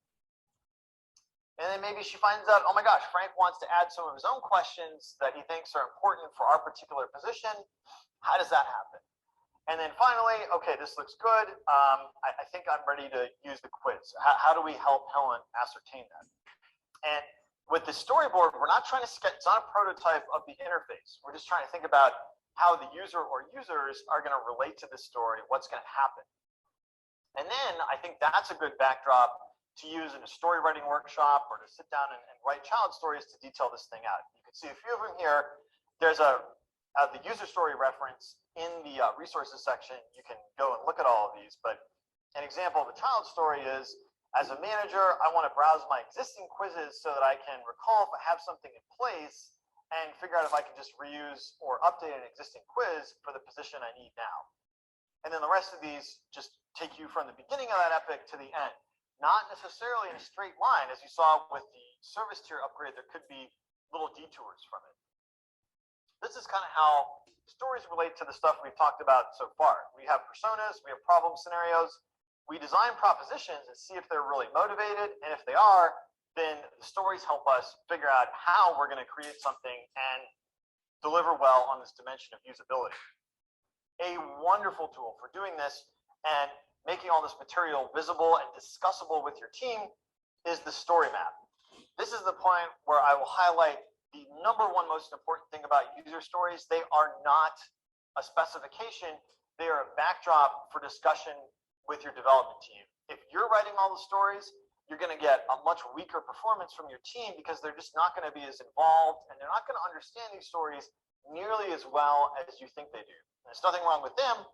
And then maybe she finds out, oh my gosh, Frank wants to add some of his own questions that he thinks are important for our particular position. How does that happen? And then finally, okay, this looks good. I think I'm ready to use the quiz. How do we help Helen ascertain that? And with the storyboard, we're not trying to sketch, it's not a prototype of the interface. We're just trying to think about how the user or users are going to relate to this story, what's going to happen. And then I think that's a good backdrop to use in a story writing workshop, or to sit down and write child stories to detail this thing out. You can see a few of them here. There's the user story reference in the resources section. You can go and look at all of these, but an example of a child story is, as a manager, I want to browse my existing quizzes so that I can recall if I have something in place and figure out if I can just reuse or update an existing quiz for the position I need now. And then the rest of these just take you from the beginning of that epic to the end. Not necessarily in a straight line, as you saw with the service tier upgrade, there could be little detours from it. This is kind of how stories relate to the stuff we've talked about so far. We have personas, we have problem scenarios, we design propositions and see if they're really motivated, and if they are, then the stories help us figure out how we're going to create something and deliver well on this dimension of usability. A wonderful tool for doing this and making all this material visible and discussable with your team is the story map. This is the point where I will highlight the #1 most important thing about user stories. They are not a specification. They are a backdrop for discussion with your development team. If you're writing all the stories, you're going to get a much weaker performance from your team because they're just not going to be as involved, and they're not going to understand these stories nearly as well as you think they do. And there's nothing wrong with them.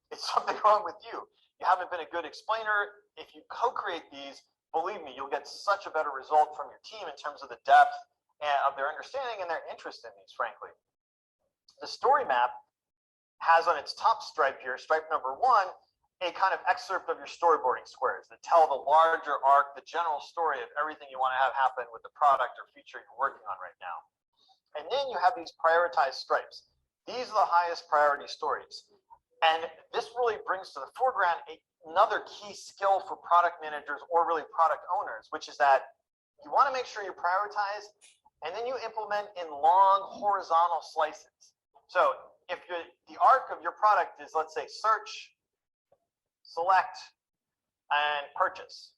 It's something wrong with you. You haven't been a good explainer. If you co-create these, believe me, you'll get such a better result from your team in terms of the depth of their understanding and their interest in these, frankly. The story map has on its top stripe here, stripe #1, a kind of excerpt of your storyboarding squares that tell the larger arc, the general story of everything you want to have happen with the product or feature you're working on right now. And then you have these prioritized stripes. These are the highest priority stories. And this really brings to the foreground another key skill for product managers or really product owners, which is that you want to make sure you prioritize and then you implement in long horizontal slices. So if the arc of your product is, let's say, search, select, and purchase.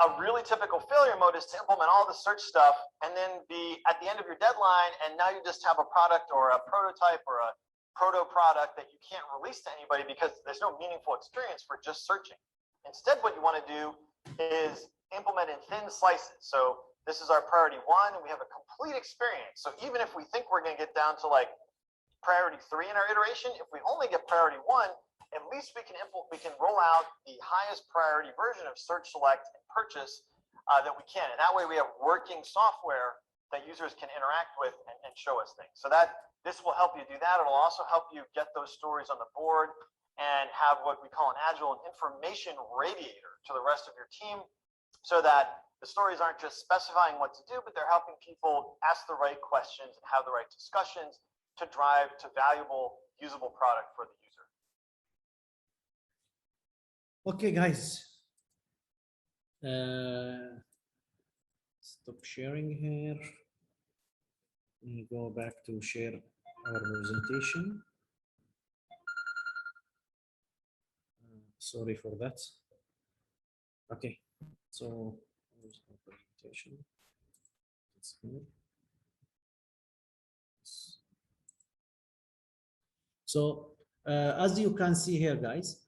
A really typical failure mode is to implement all the search stuff and then be at the end of your deadline, and now you just have a product or a prototype or a proto product that you can't release to anybody because there's no meaningful experience for just searching. Instead, what you want to do is implement in thin slices. So this is our priority 1, and we have a complete experience. So even if we think we're going to get down to like priority 3 in our iteration, if we only get priority 1, at least we can roll out the highest priority version of search, select, and purchase that we can. And that way we have working software that users can interact with and show us things. So this will help you do that. It'll also help you get those stories on the board and have what we call an Agile information radiator to the rest of your team, so that the stories aren't just specifying what to do, but they're helping people ask the right questions and have the right discussions to drive to valuable, usable product for the user. Okay, guys. Stop sharing here. Let me go back to share our presentation. Sorry for that. Okay, so here's our presentation. It's here. So as you can see here, guys,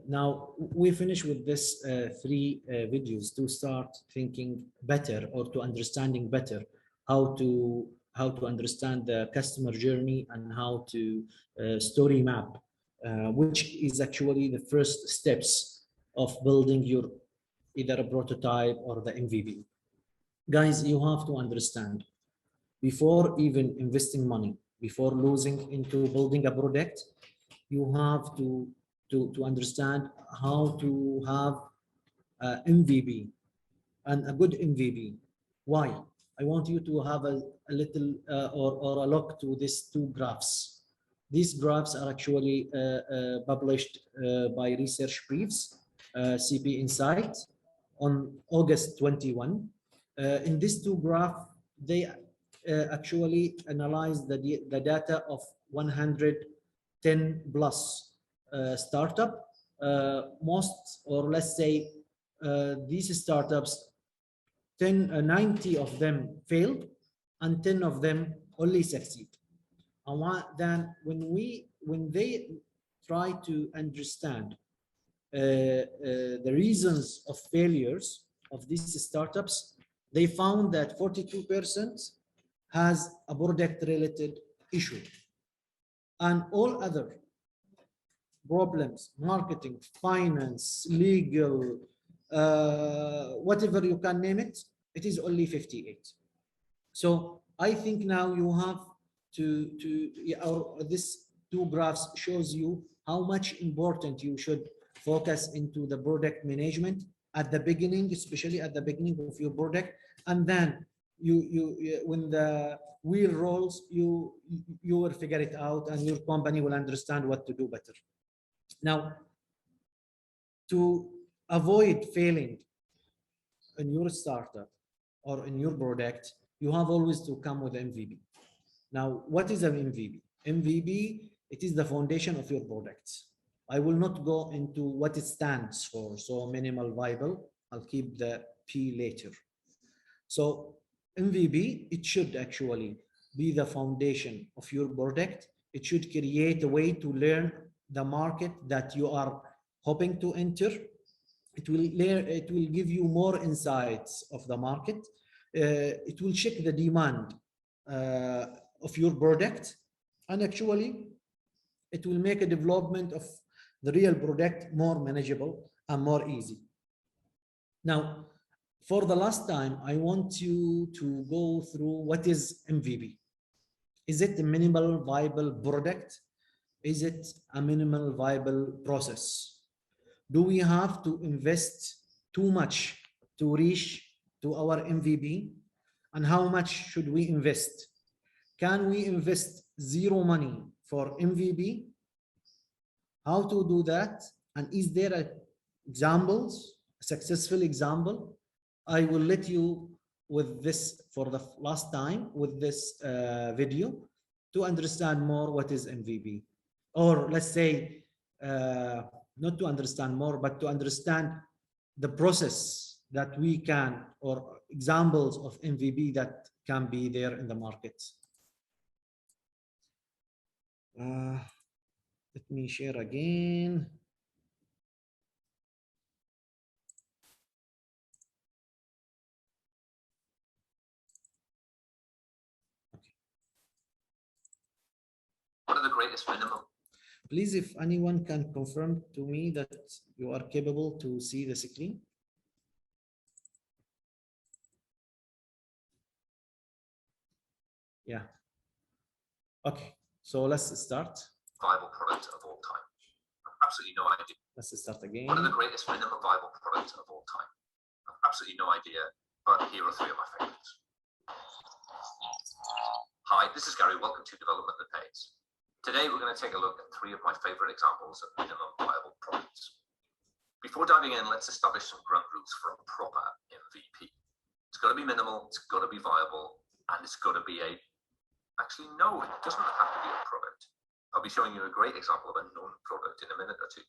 now we finish with this 3 videos to start thinking better or to understanding better how to understand the customer journey and how to story map, which is actually the first steps of building your either a prototype or the MVP. Guys, you have to understand, before even investing money, before losing into building a product, you have to understand how to have MVP and a good MVP. Why? I want you to have a little or a look to these 2 graphs. These graphs are actually published by Research Briefs, CP Insight, on August 21. In these 2 graphs, they actually analyze the data of 110 plus startup. Most, or let's say, these startups, 90 of them failed and 10 of them only succeed. And then when they try to understand the reasons of failures of these startups, they found that 42% has a product related issue, and all other problems, marketing, finance, legal, whatever you can name it, it is only 58. So I think now you have this 2 graphs shows you how much important you should focus into the product management at the beginning, especially at the beginning of your product, and then when the wheel rolls, you will figure it out, and your company will understand what to do better. Now, to avoid failing in your startup or in your product, you have always to come with MVP. Now, what is an MVP? MVP, it is the foundation of your product. I will not go into what it stands for, so minimal viable. I'll keep the P later. So MVP, it should actually be the foundation of your product. It should create a way to learn the market that you are hoping to enter. It will give you more insights of the market. It will check the demand of your product, and actually it will make a development of the real product more manageable and more easy. Now, for the last time, I want you to go through what is MVP. Is it a minimal viable product? Is it a minimal viable process? Do we have to invest too much to reach to our MVP? And how much should we invest? Can we invest zero money for MVP? How to do that? And is there examples, a successful example? I will let you with this for the last time with this video to understand more what is MVP. Or let's say, not to understand more, but to understand the process that we can, or examples of MVP that can be there in the market. Let me share again. Okay. What are the greatest minimum? Please, if anyone can confirm to me that you are capable to see the screen. Yeah. Okay, so let's start. Viable product of all time. Absolutely no idea. Let's start again. What are the greatest minimum viable products of all time? Absolutely no idea, but here are 3 of my favorites. Hi, this is Gary. Welcome to Development That Pays. Today, we're going to take a look at 3 of my favorite examples of minimum viable products. Before diving in, let's establish some ground rules for a proper MVP. It's got to be minimal, it's got to be viable, and it's got to be a... Actually, no, it doesn't have to be a product. I'll be showing you a great example of a known product in a minute or two.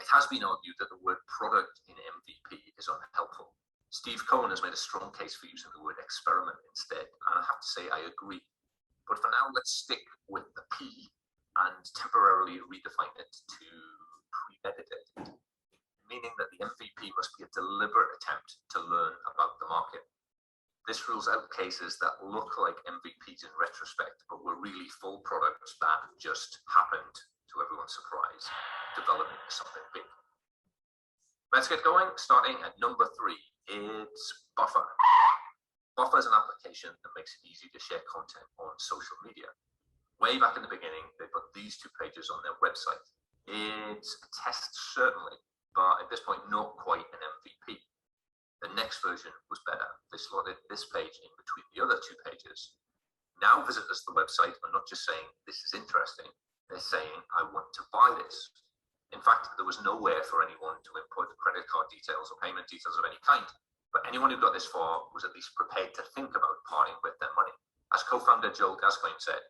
It has been argued that the word product in MVP is unhelpful. Steve Cohen has made a strong case for using the word experiment instead, and I have to say I agree. But for now, let's stick with the P and temporarily redefine it to premeditated, meaning that the MVP must be a deliberate attempt to learn about the market. This rules out cases that look like MVPs in retrospect, but were really full products that just happened, to everyone's surprise, developing something big. Let's get going, starting at number 3. It's Buffer. Buffer is an application that makes it easy to share content on social media. Way back in the beginning, they put these 2 pages on their website. It's a test, certainly, but at this point, not quite an MVP. The next version was better. They slotted this page in between the other 2 pages. Now visitors to the website are not just saying, this is interesting, they're saying, I want to buy this. In fact, there was nowhere for anyone to input credit card details or payment details of any kind, but anyone who got this far was at least prepared to think about parting with their money. As co-founder Joel Gascoigne said,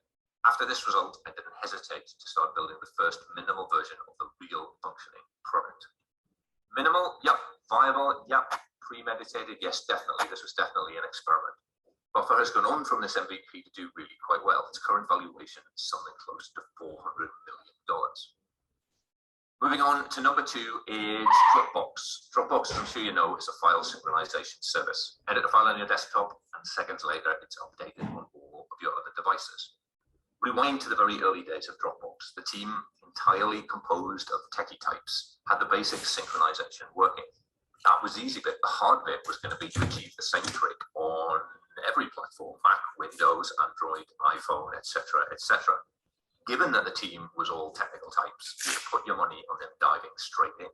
after this result, I didn't hesitate to start building the first minimal version of the real functioning product. Minimal, yep. Viable, yep. Premeditated, yes, definitely. This was definitely an experiment. Buffer has gone on from this MVP to do really quite well. Its current valuation is something close to $400 million. Moving on to number 2 is Dropbox. Dropbox, as I'm sure you know, is a file synchronization service. Edit a file on your desktop, and seconds later, it's updated on all of your other devices. Rewind to the very early days of Dropbox. The team, entirely composed of techie types, had the basic synchronization working. That was the easy bit. The hard bit was going to be to achieve the same trick on every platform: Mac, Windows, Android, iPhone, etc., etc. Given that the team was all technical types, you could put your money on them diving straight in.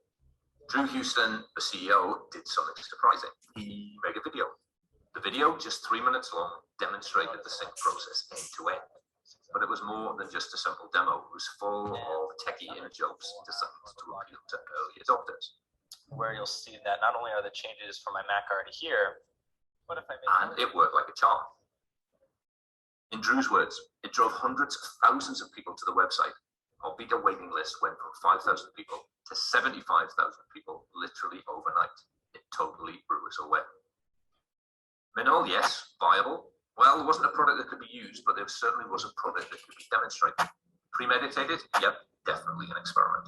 Drew Houston, the CEO, did something surprising. He made a video. The video, just 3 minutes long, demonstrated the sync process end to end. But it was more than just a simple demo. It was full of techie inner jokes designed to appeal to early adopters. Where you'll see that not only are the changes for my Mac already here, but if I make And it worked like a charm. In Drew's words, it drove hundreds of thousands of people to the website. Our beta waiting list went from 5,000 people to 75,000 people literally overnight. It totally blew us away. Minimal, yes. Viable. Well, it wasn't a product that could be used, but there certainly was a product that could be demonstrated. Premeditated? Yep, definitely an experiment.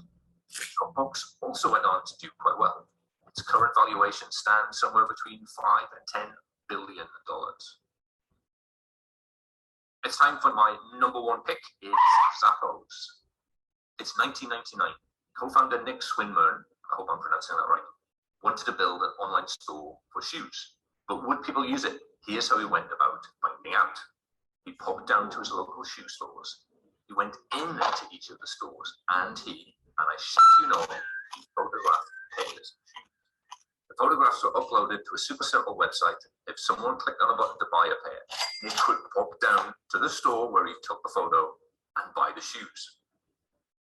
Dropbox also went on to do quite well. Its current valuation stands somewhere between $5 and $10 billion. It's time for my number one pick. It's Zappos. It's 1999. Co-founder Nick Swinburne, I hope I'm pronouncing that right, wanted to build an online store for shoes. But would people use it? Here's how he went about finding out. He popped down to his local shoe stores. He went into each of the stores and I shit you not, he photographed pairs of shoes. The photographs were uploaded to a super simple website. If someone clicked on a button to buy a pair, they could pop down to the store where he took the photo and buy the shoes.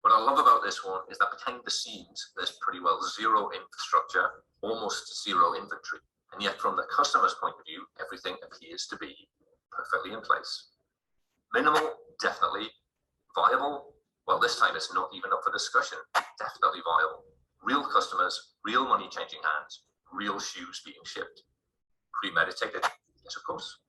What I love about this one is that behind the scenes, there's pretty well zero infrastructure, almost zero inventory. And yet from the customer's point of view, everything appears to be perfectly in place. Minimal, definitely. Viable, well, this time it's not even up for discussion. Definitely viable. Real customers, real money changing hands, real shoes being shipped. Premeditated, yes, of course.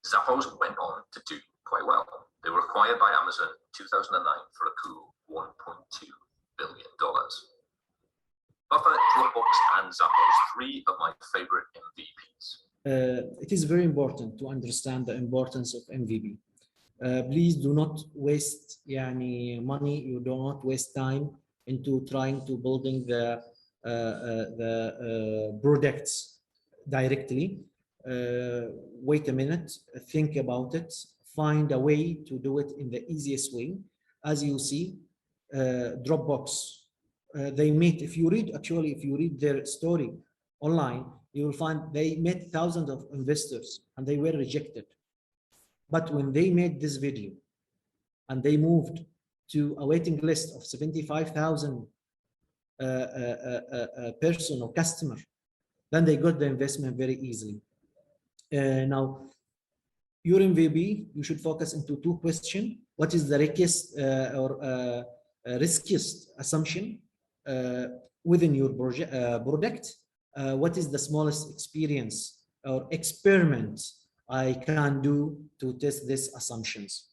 Zappos went on to do quite well. They were acquired by Amazon in 2009 for a cool $1.2 billion. Buffer, Dropbox, and Zappos, 3 of my favorite MVPs. It is very important to understand the importance of MVP. Please do not waste money. You do not waste time into trying to building the products directly. Wait a minute, think about it, find a way to do it in the easiest way. As you see, Dropbox, they meet, if you read their story online, you will find they met thousands of investors and they were rejected. But when they made this video and they moved to a waiting list of 75,000 person or customer, then they got the investment very easily. Now, your MVP, you should focus into 2 questions. What is the riskiest assumption within your product? What is the smallest experience or experiment I can do to test these assumptions?